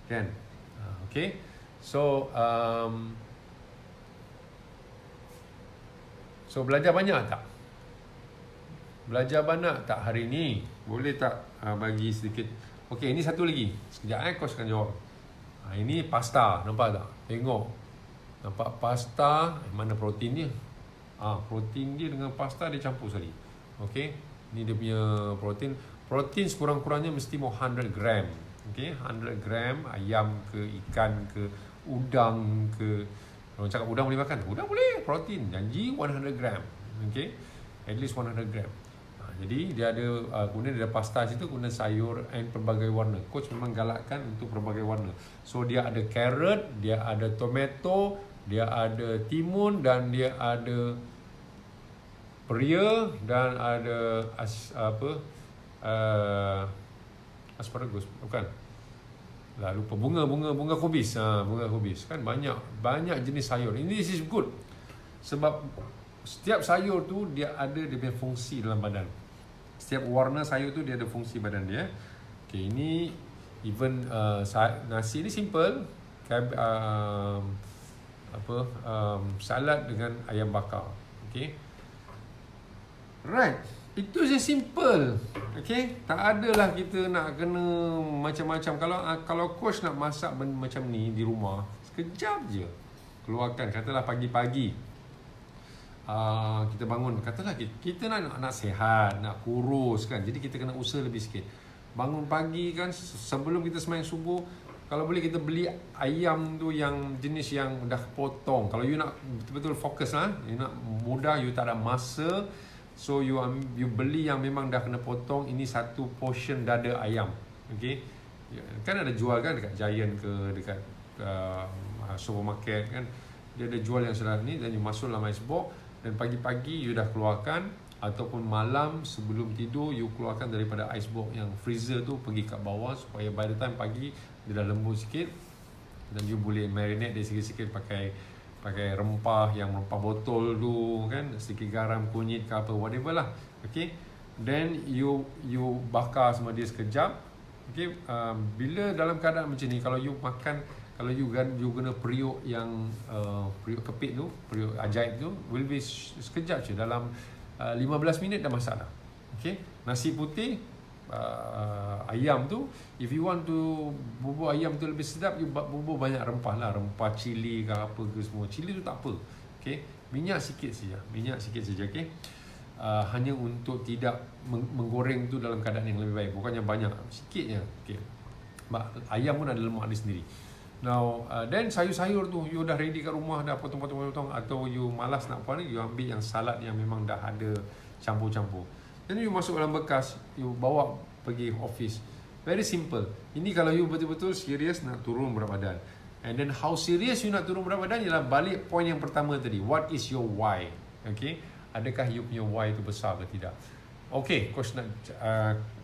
Kan? Okay. So, belajar banyak tak? Belajar banyak tak hari ni? Boleh tak bagi sedikit? Okay, ini satu lagi. Sekejap coach akan jawab. Ini pasta, nampak tak? Tengok. Nampak pasta, mana protein dia? Protein dia dengan pasta dia campur sekali. Okay, ni dia punya protein. Protein sekurang-kurangnya mesti mau 100 gram. Okay, 100 gram ayam ke, ikan ke, udang ke. Orang cakap udang boleh makan? Udang boleh, protein. Janji 100 gram. Okay, at least 100 gram. Jadi dia ada kemudian dia ada pasta situ, kemudian sayur and pelbagai warna. Coach memang galakkan untuk pelbagai warna. So dia ada carrot, dia ada tomato, dia ada timun dan dia ada peria dan ada asparagus, bukan? Lah lupa bunga kubis. Bunga kubis kan banyak jenis sayur. Ini this is good. Sebab setiap sayur tu dia ada dia punya fungsi dalam badan. Setiap warna sayur tu dia ada fungsi badan dia. Okay, ini even nasi ni simple. Salad dengan ayam bakar. Okay. Right. Itu je simple. Okay. Tak adalah kita nak kena macam-macam. Kalau coach nak masak benda macam ni di rumah, sekejap je keluarkan. Katalah pagi-pagi kita bangun, katalah kita nak sihat, nak kurus kan. Jadi kita kena usaha lebih sikit. Bangun pagi kan, sebelum kita sembahyang subuh, kalau boleh kita beli ayam tu yang jenis yang dah potong. Kalau you nak betul-betul fokus you nak mudah, you tak ada masa, so you beli yang memang dah kena potong. Ini satu portion dada ayam. Okay, kan ada jual kan dekat Giant ke dekat supermarket kan, dia ada jual yang sudah ni, dan you masuk dalam icebox. Dan pagi-pagi you dah keluarkan, ataupun malam sebelum tidur you keluarkan daripada icebox yang freezer tu, pergi kat bawah supaya by the time pagi dia dah lembut sikit. Dan you boleh marinate dia sikit-sikit pakai rempah botol tu kan, sedikit garam, kunyit ke apa, whatever lah. Okay, then you bakar semua dia sekejap. Okay, bila dalam keadaan macam ni, kalau you makan, kalau you guna periuk yang periuk kepit tu, periuk ajaib tu, will be sekejap je, dalam 15 minit dah masak dah. Okay, nasi putih, ayam tu, if you want to bubur ayam tu lebih sedap, you bubur banyak rempah lah, rempah cili ke apa ke semua. Cili tu tak apa. Okay, minyak sikit saja. Okay, hanya untuk tidak menggoreng tu dalam keadaan yang lebih baik, bukannya banyak, sikit je. Okay, ayam pun ada lemak dia sendiri. Now, then sayur-sayur tu you dah ready kat rumah, dah potong-potong, atau you malas nak buat ni, you ambil yang salad yang memang dah ada campur-campur. Then you masuk dalam bekas, you bawa pergi office. Very simple. Ini kalau you betul-betul serius nak turun berat badan. And then how serious you nak turun berat badan ialah balik point yang pertama tadi. What is your why? Okay, adakah you punya why tu besar ke tidak? Okay, coach nak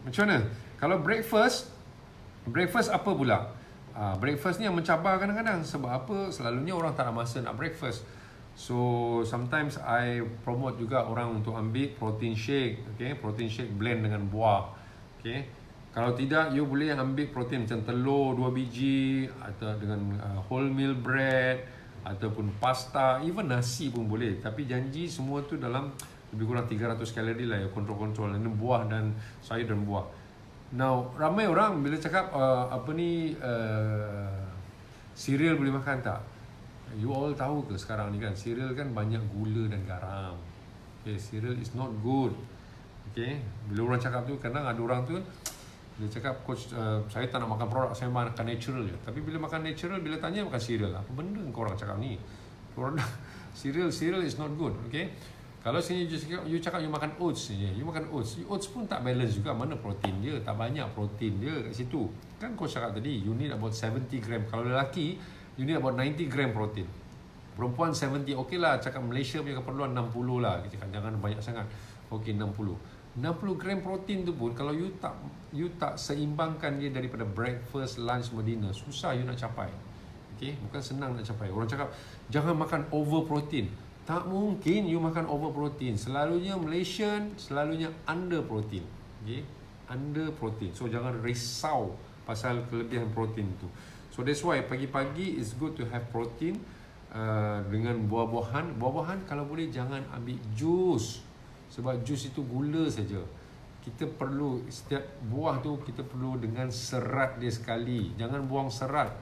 macam mana? Kalau breakfast apa pula? Breakfast ni yang mencabar kadang-kadang. Sebab apa? Selalunya orang tak ada masa nak breakfast. So sometimes I promote juga orang untuk ambil protein shake. Okay, protein shake blend dengan buah. Okay, kalau tidak, you boleh ambil protein macam telur 2 biji, atau dengan whole meal bread, ataupun pasta, even nasi pun boleh. Tapi janji semua tu dalam lebih kurang 300 kalori lah, ya, kontrol-kontrol. Ini buah dan sayur dan buah. Now, ramai orang bila cakap cereal boleh makan tak? You all tahu ke sekarang ni kan, cereal kan banyak gula dan garam. Okay, cereal is not good. Okay, bila orang cakap tu, kadang ada orang tu dia cakap, coach, saya tak nak makan produk, saya makan natural je. Tapi bila makan natural, bila tanya makan cereal, apa benda kau orang cakap ni? Cereal is not good. Okay, Kalau sini you cakap you makan oats je, you makan oats. Oats pun tak balance juga, mana protein dia, tak banyak protein dia kat situ. Kan kau cakap tadi, you need about 70 gram. Kalau lelaki, you need about 90 gram protein. Perempuan 70, okey lah, cakap Malaysia punya keperluan 60 lah. Kita cakap jangan banyak sangat. Okey, 60 gram protein tu pun kalau you tak seimbangkan dia daripada breakfast, lunch, dinner, susah you nak capai. Okey, bukan senang nak capai. Orang cakap jangan makan over protein. Tak mungkin you makan over protein. Selalunya Malaysian, selalunya under protein. Okay? Under protein. So jangan risau pasal kelebihan protein tu. So that's why pagi-pagi is good to have protein dengan buah-buahan. Buah-buahan kalau boleh jangan ambil jus. Sebab jus itu gula saja. Kita perlu, setiap buah tu kita perlu dengan serat dia sekali. Jangan buang serat.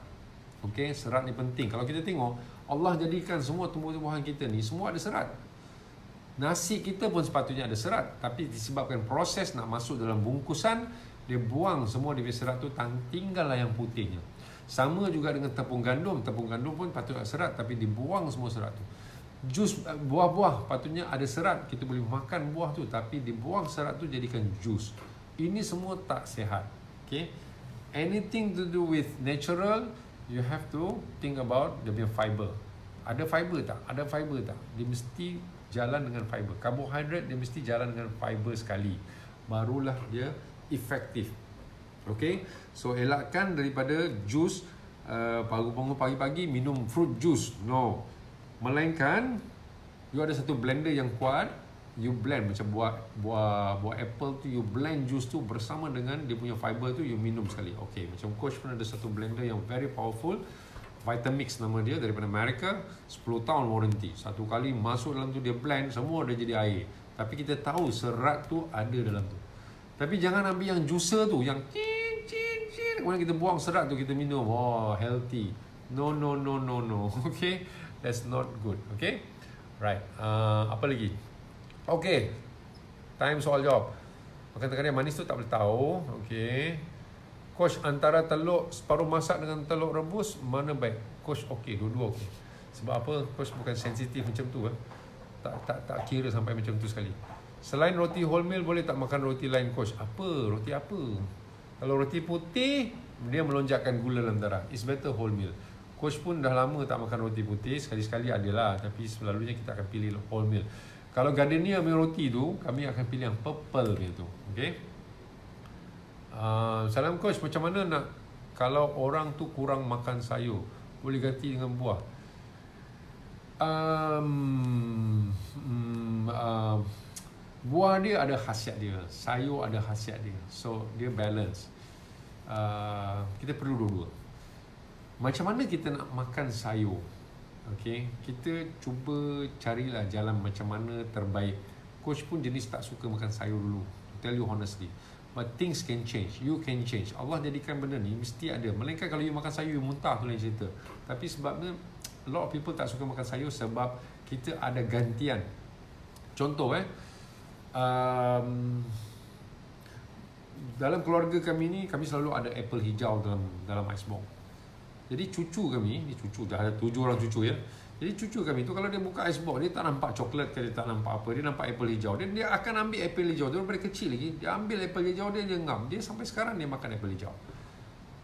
Okay? Serat ni penting. Kalau kita tengok, Allah jadikan semua tumbuh-tumbuhan kita ni semua ada serat. Nasi kita pun sepatutnya ada serat, tapi disebabkan proses nak masuk dalam bungkusan, dia buang semua dia serat tu, tinggallah yang putihnya. Sama juga dengan tepung gandum pun patut ada serat, tapi dibuang semua serat tu. Jus buah-buah patutnya ada serat, kita boleh makan buah tu, tapi dibuang serat tu jadikan jus. Ini semua tak sihat. Okay? Anything to do with natural, you have to think about dia punya fiber. Ada fiber tak? Ada fiber tak? Dia mesti jalan dengan fiber. Karbohidrat dia mesti jalan dengan fiber sekali. Barulah dia efektif. Okay? So elakkan daripada jus bangun pagi-pagi minum fruit juice. No. Melainkan you ada satu blender yang kuat, you blend macam buah apple tu, you blend jus tu bersama dengan dia punya fiber tu, you minum sekali. Okay, macam coach pun ada satu blender yang very powerful, Vitamix nama dia, daripada Amerika, 10 tahun warranty. Satu kali masuk dalam tu dia blend, semua dah jadi air. Tapi kita tahu serat tu ada dalam tu. Tapi jangan ambil yang juicer tu, yang kemudian kita buang serat tu, kita minum. Oh, healthy. No. Okay, that's not good. Okay, right. Apa lagi? Okay, time soal jawab. Makan tengah manis tu tak boleh tahu. Okay, coach, antara telur separuh masak dengan telur rebus, mana baik? Coach, okay, dua-dua okay. Sebab apa? Coach bukan sensitif macam tu. Tak kira sampai macam tu sekali. Selain roti wholemeal, boleh tak makan roti lain, coach? Apa? Roti apa? Kalau roti putih, dia melonjakkan gula dalam darah. It's better wholemeal. Coach pun dah lama tak makan roti putih. Sekali-sekali adalah, tapi selalunya kita akan pilih wholemeal. Kalau gardenia punya roti tu, kami akan pilih yang purple punya tu. Okay? Salam coach, macam mana nak kalau orang tu kurang makan sayur, boleh ganti dengan buah? Buah dia ada khasiat dia, sayur ada khasiat dia, so dia balance. Kita perlu dua-dua. Macam mana kita nak makan sayur? Okay, kita cuba carilah jalan macam mana terbaik. Coach pun jenis tak suka makan sayur dulu, to tell you honestly. But things can change, you can change. Allah jadikan benda ni mesti ada. Melainkan kalau you makan sayur, you muntah tu lain cerita. Tapi sebabnya a lot of people tak suka makan sayur sebab kita ada gantian. Contoh dalam keluarga kami ni, kami selalu ada apple hijau dalam icebox. Jadi cucu kami, ni cucu dah ada 7 orang cucu ya. Jadi cucu kami tu kalau dia buka icebox, dia tak nampak coklat ke, dia tak nampak apa, dia nampak apple hijau. Dia akan ambil apple hijau. Dia daripada kecil lagi, dia ambil apple hijau, dia ngam. Dia sampai sekarang dia makan apple hijau.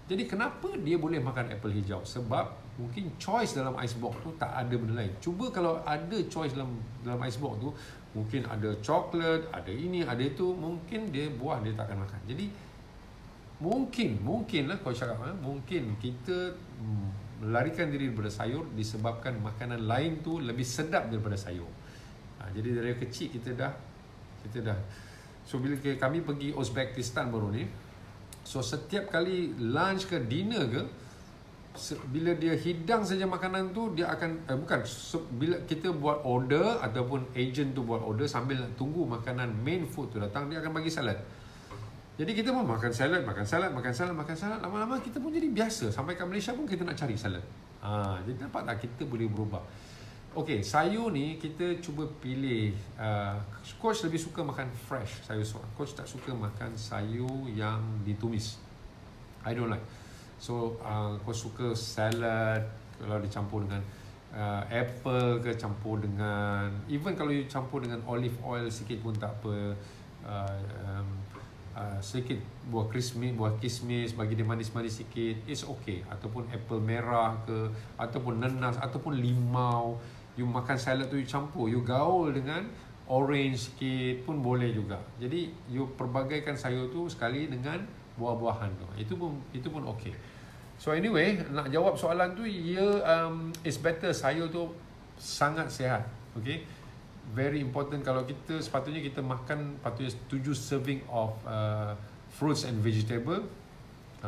Jadi kenapa dia boleh makan apple hijau? Sebab mungkin choice dalam icebox tu tak ada benda lain. Cuba kalau ada choice dalam icebox tu, mungkin ada coklat, ada ini, ada itu, mungkin dia buah dia tak akan makan. Jadi mungkin lah kalau cakap, mungkin kita melarikan diri daripada sayur disebabkan makanan lain tu lebih sedap daripada sayur. Jadi dari kecil kita dah so bila kami pergi Uzbekistan baru ni, so setiap kali lunch ke dinner ke, bila dia hidang saja makanan tu, dia akan bila kita buat order ataupun agent tu buat order, sambil nak tunggu makanan main food tu datang, dia akan bagi salad. Jadi kita pun makan salad. Lama-lama kita pun jadi biasa. Sampai kat Malaysia pun kita nak cari salad. Jadi nampak tak kita boleh berubah. Okey, sayur ni kita cuba pilih. Coach lebih suka makan fresh sayur. Coach tak suka makan sayur yang ditumis. I don't like. So coach suka salad kalau dicampur dengan apple ke campur dengan, even kalau you campur dengan olive oil sikit pun tak apa. Sedikit buah kismis bagi dia manis-manis sikit, it's okay. Ataupun apple merah ke, ataupun nenas, ataupun limau, you makan salad tu you campur, you gaul dengan orange sikit pun boleh juga. Jadi you perbagaikan sayur tu sekali dengan buah-buahan tu, itu pun okay. So anyway, nak jawab soalan tu, it's better sayur tu sangat sihat, okay. Very important. Kalau kita sepatutnya kita makan 7 serving of fruits and vegetable.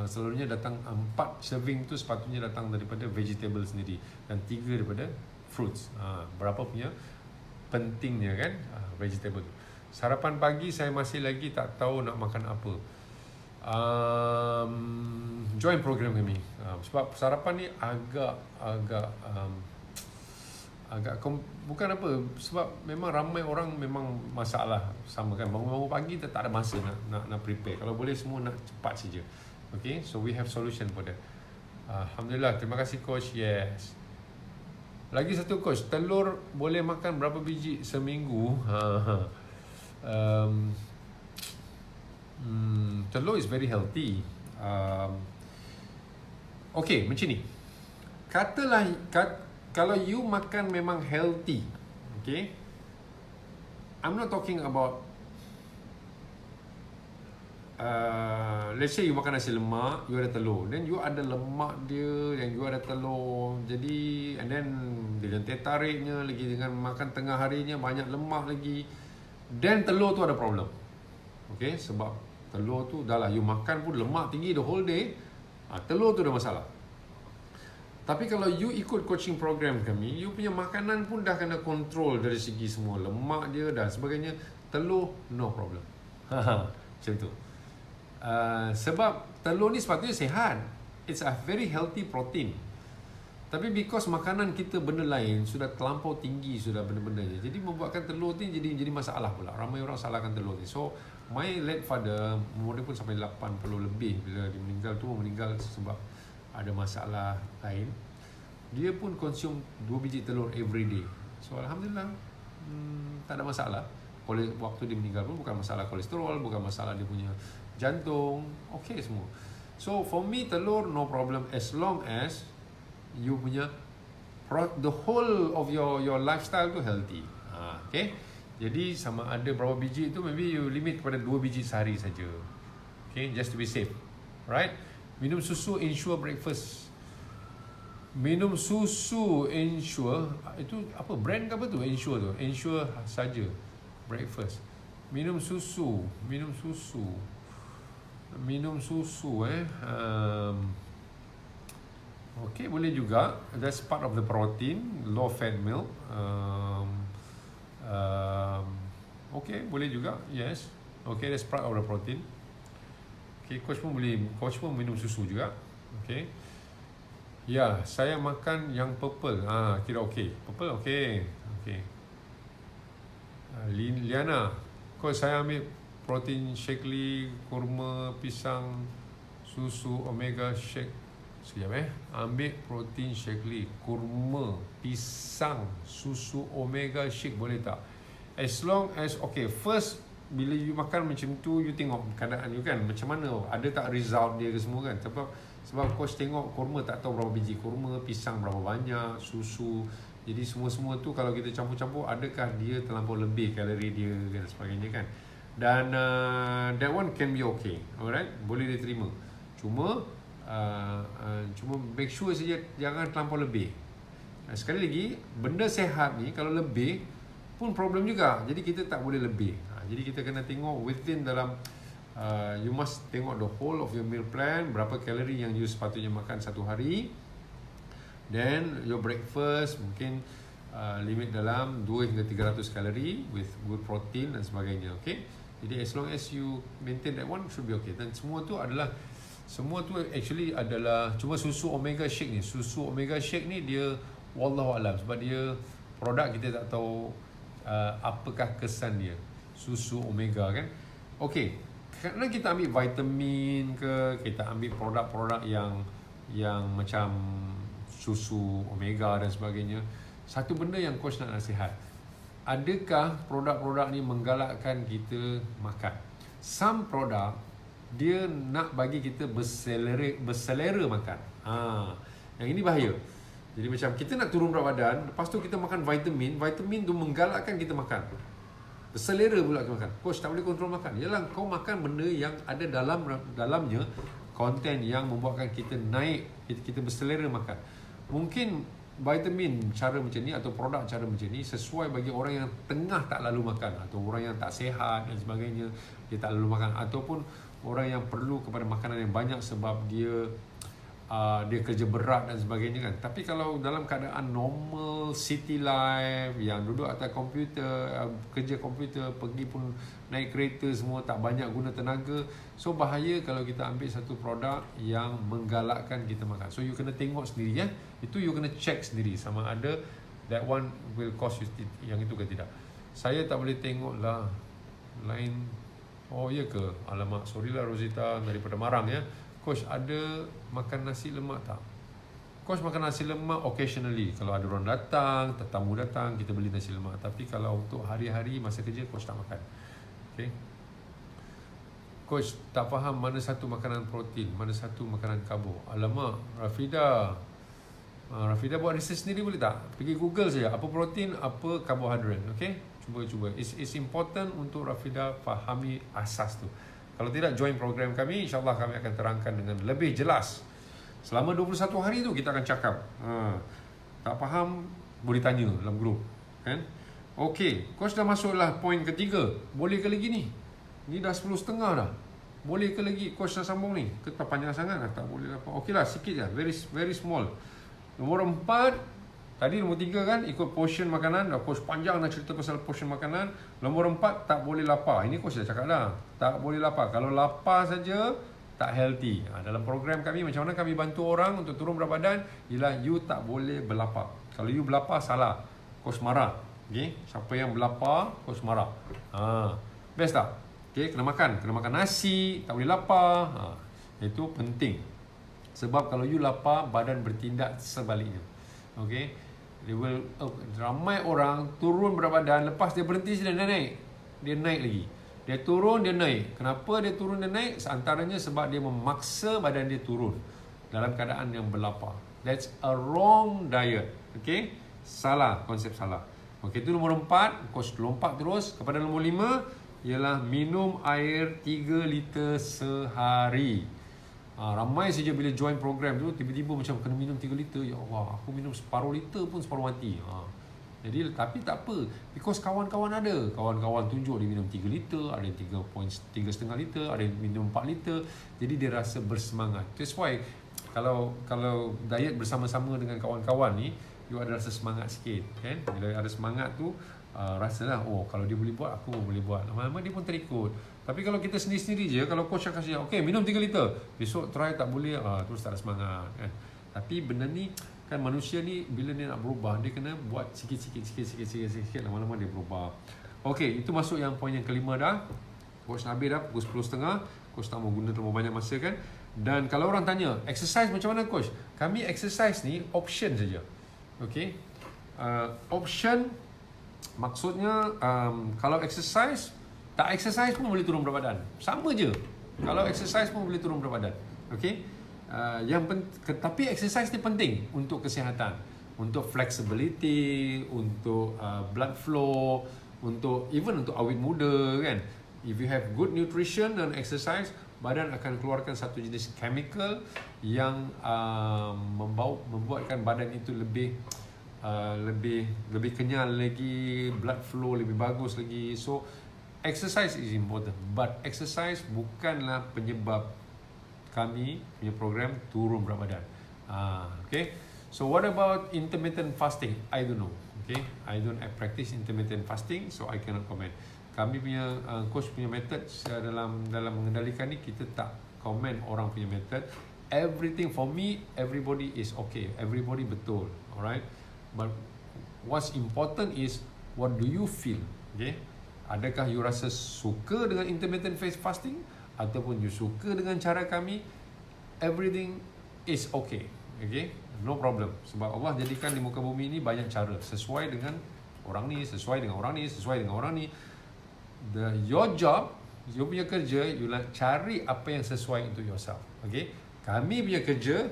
Selalunya datang 4 serving tu sepatutnya datang daripada vegetable sendiri dan 3 daripada fruits. Berapa punya pentingnya kan vegetable tu. Sarapan pagi saya masih lagi tak tahu nak makan apa. Join program kami. Sebab sarapan ni agak bukan apa, sebab memang ramai orang memang masalah sama kan, bangun-bangun pagi tak ada masa nak prepare. Kalau boleh semua nak cepat saja. Okay, so we have solution for that. Alhamdulillah, terima kasih coach. Yes. Lagi satu coach, telur boleh makan berapa biji seminggu? Telur is very healthy. Okay, macam ni. Katalah kalau you makan memang healthy, okay, I'm not talking about let's say you makan nasi lemak, you ada telur, then you ada lemak dia, dan you ada telur, jadi and then dengan teh tariknya lagi, dengan makan tengah harinya banyak lemak lagi, then telur tu ada problem. Okay, sebab telur tu dah lah you makan pun lemak tinggi the whole day, telur tu ada masalah. Tapi kalau you ikut coaching program kami, you punya makanan pun dah kena control dari segi semua lemak dia dan sebagainya. Telur, no problem. Macam tu. Sebab telur ni sepatutnya sihat. It's a very healthy protein. Tapi because makanan kita benda lain sudah terlampau tinggi, sudah benda-bendanya, jadi membuatkan telur ni jadi masalah pula. Ramai orang salahkan telur ni. So my late father, umur dia pun sampai 80 lebih, bila dia meninggal sebab ada masalah lain. Dia pun consume 2 biji telur every day. So alhamdulillah, tak ada masalah. Waktu dia meninggal pun bukan masalah kolesterol, bukan masalah dia punya jantung, okay semua. So for me, telur no problem as long as you punya the whole of your lifestyle tu healthy. Okay. Jadi sama ada berapa biji tu, maybe you limit kepada 2 biji sehari saja. Okay, just to be safe. Right? Minum susu, ensure breakfast. Minum susu, ensure. Itu apa, brand ke apa tu? Ensure tu. Ensure saja. Breakfast. Minum susu. Okay, boleh juga. That's part of the protein. Low fat milk. Okay, boleh juga. Yes. Okay, that's part of the protein. Okay, coach pun minum susu juga. Okay. Ya, saya makan yang purple. Kira okey. Purple okey. Okey. Liana, coach saya ambil protein shake kurma, pisang, susu, omega shake. Sekejap ambil protein shake kurma, pisang, susu, omega shake boleh tak? As long as okay, first bila you makan macam tu, you tengok keadaan you kan, macam mana, ada tak result dia ke semua kan. Sebab coach tengok kurma tak tahu berapa biji kurma, pisang berapa banyak, susu. Jadi semua tu kalau kita campur-campur, adakah dia terlampau lebih kalori dia dan sebagainya kan. Dan that one can be okay. Alright, boleh diterima. Cuma make sure saja jangan terlampau lebih. Sekali lagi, benda sehat ni kalau lebih pun problem juga. Jadi kita tak boleh lebih. Jadi kita kena tengok within dalam you must tengok the whole of your meal plan, berapa kalori yang you sepatutnya makan satu hari. Then your breakfast mungkin limit dalam 2 hingga 300 kalori with good protein dan sebagainya. Okay. Jadi as long as you maintain that one, should be okay. Dan semua tu actually adalah cuma susu omega shake ni. Susu omega shake ni dia wallahu alam, sebab dia produk kita tak tahu apakah kesan dia. Susu omega kan. Okey, kerana kita ambil vitamin ke, kita ambil produk-produk yang macam susu, omega dan sebagainya. Satu benda yang coach nak nasihat, adakah produk-produk ni menggalakkan kita makan? Some produk dia nak bagi kita berselera makan. Yang ini bahaya. Jadi macam kita nak turun berat badan, lepas tu kita makan vitamin tu menggalakkan kita makan. Berselera pula kita makan. Coach tak boleh kontrol makan. Yalah, kau makan benda yang ada dalamnya konten yang membuatkan kita naik, kita berselera makan. Mungkin vitamin cara macam ni atau produk cara macam ni sesuai bagi orang yang tengah tak lalu makan, atau orang yang tak sihat dan sebagainya, dia tak lalu makan, ataupun orang yang perlu kepada makanan yang banyak sebab dia kerja berat dan sebagainya kan. Tapi kalau dalam keadaan normal city life, yang duduk atas komputer, kerja komputer, pergi pun naik kereta semua, tak banyak guna tenaga, so bahaya kalau kita ambil satu produk yang menggalakkan kita makan. So you kena tengok sendiri itu you kena check sendiri sama ada that one will cause you yang itu ke tidak. Saya tak boleh tengok lah lain. Oh ya ke? Alamak, sorry lah Rosita daripada Marang ya. Coach ada makan nasi lemak tak? Coach makan nasi lemak occasionally. Kalau ada orang datang, tetamu datang, kita beli nasi lemak. Tapi kalau untuk hari-hari masa kerja, Coach tak makan. Okay? Coach tak faham mana satu makanan protein, mana satu makanan karbo. Alamak, Rafida buat research sendiri boleh tak? Pergi Google saja, apa protein, apa karbohidrat. Okay? Cuba. It's important untuk Rafida fahami asas tu. Kalau tidak, join program kami, insyaAllah kami akan terangkan dengan lebih jelas. Selama 21 hari tu kita akan cakap. Tak faham, boleh tanya dalam grup. Kan? Okey, Coach dah masuklah poin ketiga. Boleh ke lagi ni? Ni dah 10.30 dah. Boleh ke lagi Coach dah sambung ni? Ke tak panjang sangat lah? Tak boleh lah. Okey lah, sikit je. Very small. Nombor 4, tadi nombor 3 kan, ikut portion makanan. Coach panjang dah cerita pasal portion makanan. Nombor 4, tak boleh lapar. Ini Coach dah cakap dah. Tak boleh lapar. Kalau lapar saja, tak healthy. Dalam program kami, macam mana kami bantu orang untuk turun berat badan, ialah you tak boleh berlapar. Kalau you berlapar, salah. Coach marah. Okay? Siapa yang berlapar, Coach marah. Best tak? Okay? Kena makan nasi, tak boleh lapar. Itu penting. Sebab kalau you lapar, badan bertindak sebaliknya. Okay? Ramai orang turun berat badan, lepas dia berhenti dia naik. Dia naik lagi. Dia turun, dia naik. Kenapa dia turun dan naik? Antaranya sebab dia memaksa badan dia turun dalam keadaan yang berlapar. That's a wrong diet. Okay? Salah, konsep salah. Okay, itu nombor 4. Coach lompat terus kepada nombor 5, ialah minum air 3 liter sehari. Ramai saja bila join program tu tiba-tiba macam kena minum 3 liter. Ya Allah, aku minum separuh liter pun separuh mati. Jadi tapi tak apa, because kawan-kawan tunjuk dia minum 3 liter, ada yang 3.5 liter, ada yang minum 4 liter. Jadi dia rasa bersemangat. That's why kalau diet bersama-sama dengan kawan-kawan ni, you ada rasa semangat sikit kan. Bila ada semangat tu, rasalah kalau dia boleh buat, aku pun boleh buat. Lama-lama dia pun terikut. Tapi kalau kita sendiri-sendiri je, kalau coach akan cakap, okay, minum 3 liter, besok try tak boleh, terus tak ada semangat kan. Tapi benda ni kan, manusia ni bila dia nak berubah, dia kena buat sikit-sikit, lama-lama dia berubah. Okay, itu masuk yang poin yang kelima dah. Coach Nabil dah pukul 10.30. Coach tak mau guna terlalu banyak masa kan. Dan kalau orang tanya, exercise macam mana coach? Kami exercise ni option saja. Okay, option maksudnya kalau exercise, tak exercise pun boleh turun berat badan. Sama je. Kalau exercise pun boleh turun berat badan. Okay. Tapi exercise ni penting untuk kesihatan, untuk flexibility, untuk blood flow, untuk awet muda kan. If you have good nutrition dan exercise, badan akan keluarkan satu jenis chemical yang membuatkan badan itu lebih kenyal lagi, blood flow lebih bagus lagi. So exercise is important, but exercise bukanlah penyebab kami punya program turun berat badan. Okay. So what about intermittent fasting? I don't know. Okay. I practice intermittent fasting, so I cannot comment. Kami punya coach punya method dalam mengendalikan ni, kita tak comment orang punya method. Everything for me, everybody is okay. Everybody betul. Alright. But what's important is what do you feel? Okay. Adakah you rasa suka dengan intermittent fasting ataupun you suka dengan cara kami? Everything is okay. Okay, no problem. Sebab Allah jadikan di muka bumi ini banyak cara, sesuai dengan orang ni, sesuai dengan orang ni, sesuai dengan orang ni. Your job, you punya kerja, you nak cari apa yang sesuai untuk yourself. Okay, kami punya kerja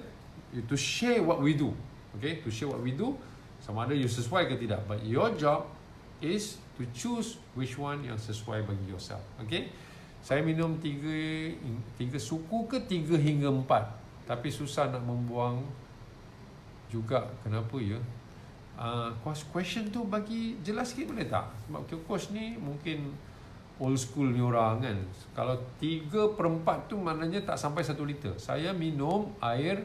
to share what we do. Okay, to share what we do, sama ada you sesuai ke tidak. But your job is to choose which one yang sesuai bagi yourself. Okay, saya minum 3 suku ke 3 hingga 4, tapi susah nak membuang juga. Kenapa ya? Question tu bagi jelas sikit boleh tak? Sebab coach ni mungkin old school ni orang kan. Kalau 3/4 tu maknanya tak sampai 1 liter. Saya minum air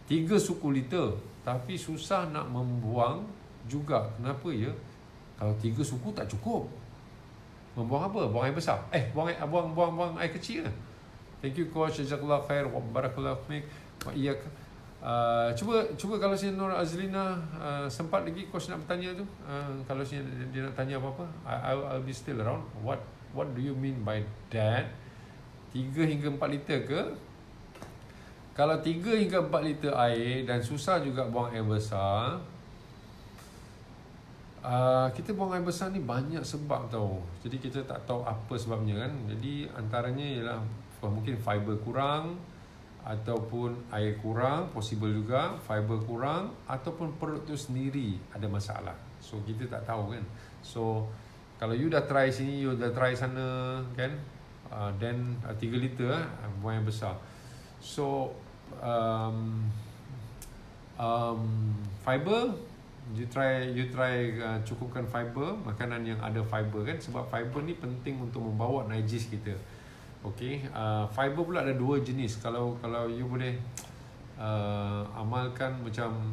3 suku liter, tapi susah nak membuang juga. Kenapa ya? Kalau 3 suku tak cukup. Membuang apa? Buang air besar. Buang air kecil lah. Thank you coach. Jazakallah khair wa barakallahu fiik wa iyyak. Cuba kalau si Nur Azlina sempat lagi coach nak bertanya tu. Kalau si dia nak tanya apa-apa, I'll be still around. What do you mean by that? 3 hingga 4 liter ke? Kalau 3 hingga 4 liter air dan susah juga buang air besar, kita buang air besar ni banyak sebab tau. Jadi kita tak tahu apa sebabnya kan. Jadi antaranya ialah mungkin fiber kurang, ataupun air kurang, possible juga fiber kurang, ataupun perut tu sendiri ada masalah. So kita tak tahu kan. So kalau you dah try sini, you dah try sana kan, then 3 liter buang air besar. So fiber, you try cukupkan fiber, makanan yang ada fiber kan, sebab fiber ni penting untuk membawa najis kita. Okay, fiber pula ada 2 jenis. Kalau you boleh amalkan macam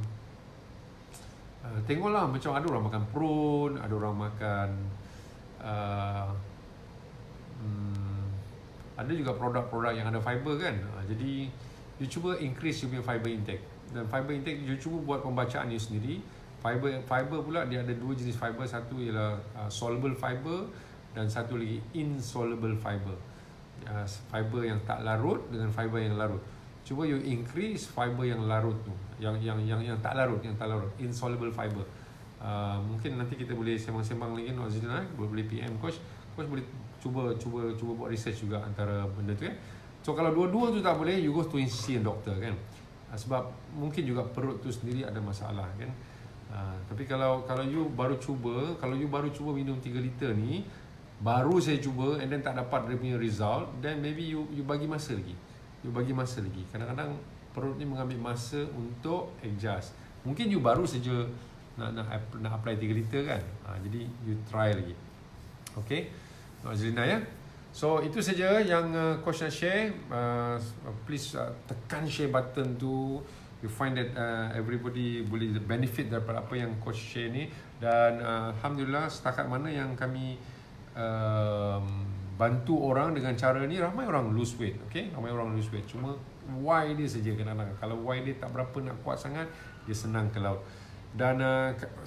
tengoklah, macam ada orang makan prawn, ada orang makan ada juga produk-produk yang ada fiber kan. Jadi you cuba increase you punya fiber intake. Dan fiber intake you cuba buat pembacaan you sendiri. Fiber pula dia ada 2 jenis fiber. Satu ialah soluble fiber dan satu lagi insoluble fiber. Fiber yang tak larut dengan fiber yang larut. Cuba you increase fiber yang larut tu, yang tak larut, insoluble fiber. Mungkin nanti kita boleh sembang-sembang lagi Nur Azlina, boleh PM coach boleh cuba buat research juga antara benda tu kan. So kalau dua-dua tu tak boleh, you go to see a doctor kan. Sebab mungkin juga perut tu sendiri ada masalah kan. Tapi kalau you baru cuba minum 3 liter ni, baru saya cuba and then tak dapat dia punya result, then maybe you bagi masa lagi. Kadang-kadang perut ni mengambil masa untuk adjust. Mungkin you baru saja nak apply 3 liter kan. Jadi you try lagi. Okay, Nur Azlina ya. So itu saja yang coach nak share. Please tekan share button tu. You find that everybody boleh benefit daripada apa yang coach share ni. Dan alhamdulillah setakat mana yang kami bantu orang dengan cara ni, ramai orang lose weight. Okay, ramai orang lose weight. Cuma why dia saja kadang-kadang. Kalau why dia tak berapa nak kuat sangat, dia senang ke laut. Dan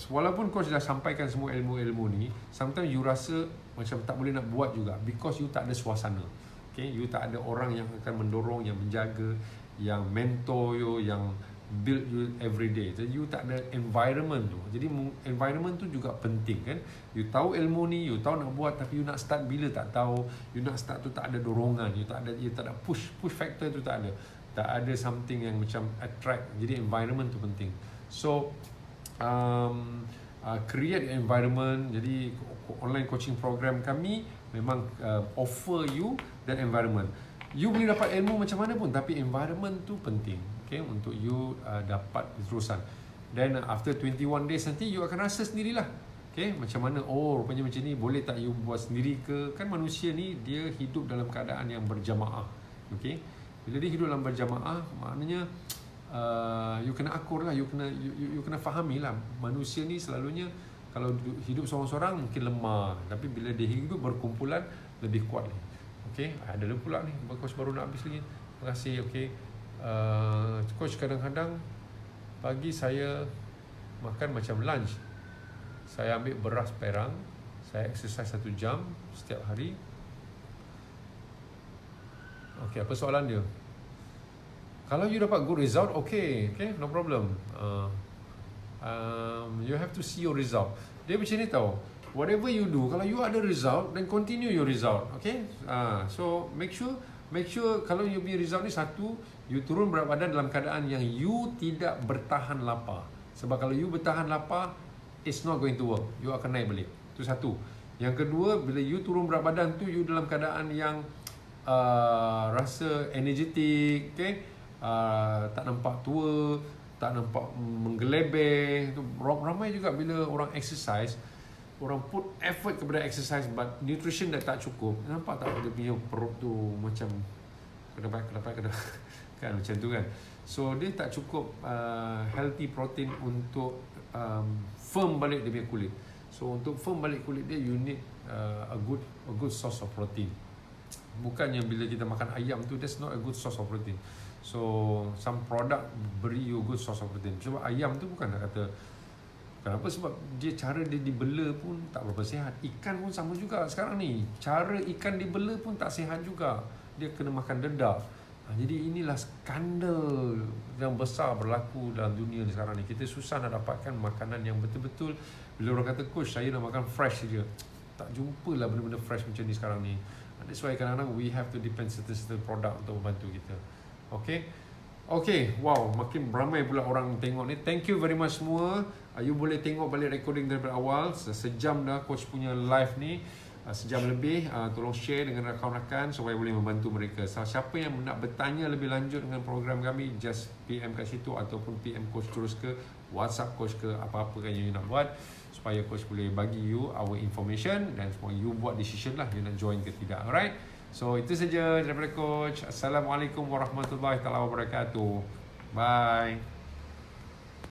walaupun coach dah sampaikan semua ilmu-ilmu ni, sometimes you rasa macam tak boleh nak buat juga, because you tak ada suasana. Okay, you tak ada orang yang akan mendorong, yang menjaga, yang mentor you, yang build you every day. Jadi you tak ada environment tu. Jadi environment tu juga penting kan. You tahu ilmu ni, you tahu nak buat, tapi you nak start bila tak tahu. You nak start tu tak ada dorongan, you tak ada push factor tu tak ada. Tak ada something yang macam attract. Jadi environment tu penting. So create environment. Jadi online coaching program kami memang offer you that environment. You boleh dapat ilmu macam mana pun, tapi environment tu penting. Okay, untuk you dapat terusan. Then after 21 days nanti you akan rasa sendirilah. Okay, macam mana, oh rupanya macam ni, boleh tak you buat sendiri ke? Kan manusia ni dia hidup dalam keadaan yang berjamaah. Okay, bila dia hidup dalam berjamaah, maknanya you kena akur lah, you kena fahami lah. Manusia ni selalunya kalau hidup seorang-seorang mungkin lemah, tapi bila dia hidup berkumpulan lebih kuat lagi. Okay, ada pula ni, coach baru nak habis lagi. Terima kasih. Okay, coach kadang-kadang pagi saya makan macam lunch. Saya ambil beras perang, saya exercise 1 jam setiap hari. Okay, apa soalan dia? Kalau you dapat good result, okay, no problem. You have to see your result. Dia macam ni tau. Whatever you do, kalau you ada result, then continue your result. Okay? So make sure kalau you punya result ni satu, you turun berat badan dalam keadaan yang you tidak bertahan lapar. Sebab kalau you bertahan lapar, it's not going to work. You akan naik balik. Itu satu. Yang kedua, bila you turun berat badan tu, you dalam keadaan yang rasa energetic, okay? Tak nampak tua, tak nampak menggelebeh. Ramai juga bila orang exercise, orang put effort kepada exercise but nutrition dah tak cukup. Nampak tak dia punya perut tu macam kedepan kan macam tu kan. So dia tak cukup healthy protein untuk firm balik dia punya kulit. So untuk firm balik kulit dia, you need a good source of protein. Bukannya bila kita makan ayam tu, that's not a good source of protein. So some product beri you good source of protein. Sebab ayam tu bukan nak kata kenapa, sebab cara dia dibela pun tak berapa sihat. Ikan pun sama juga sekarang ni. Cara ikan dibela pun tak sihat juga. Dia kena makan dedak. Jadi inilah skandal yang besar berlaku dalam dunia sekarang ni. Kita susah nak dapatkan makanan yang betul-betul. Bila orang kata, coach saya nak makan fresh je, tak jumpa lah benda-benda fresh macam ni sekarang ni. That's why kadang-kadang we have to depend certain product untuk membantu kita. Okay, wow, makin ramai pula orang tengok ni. Thank you very much semua. You boleh tengok balik recording daripada awal. Sejam dah coach punya live ni, sejam lebih. Tolong share dengan rakan-rakan supaya boleh membantu mereka. Siapa yang nak bertanya lebih lanjut dengan program kami, just PM kat situ ataupun PM coach terus ke WhatsApp coach ke apa-apa kan yang you nak buat, supaya coach boleh bagi you our information dan semua you buat decision lah you nak join ke tidak. Alright, so itu saja daripada coach. Assalamualaikum warahmatullahi wabarakatuh. Bye.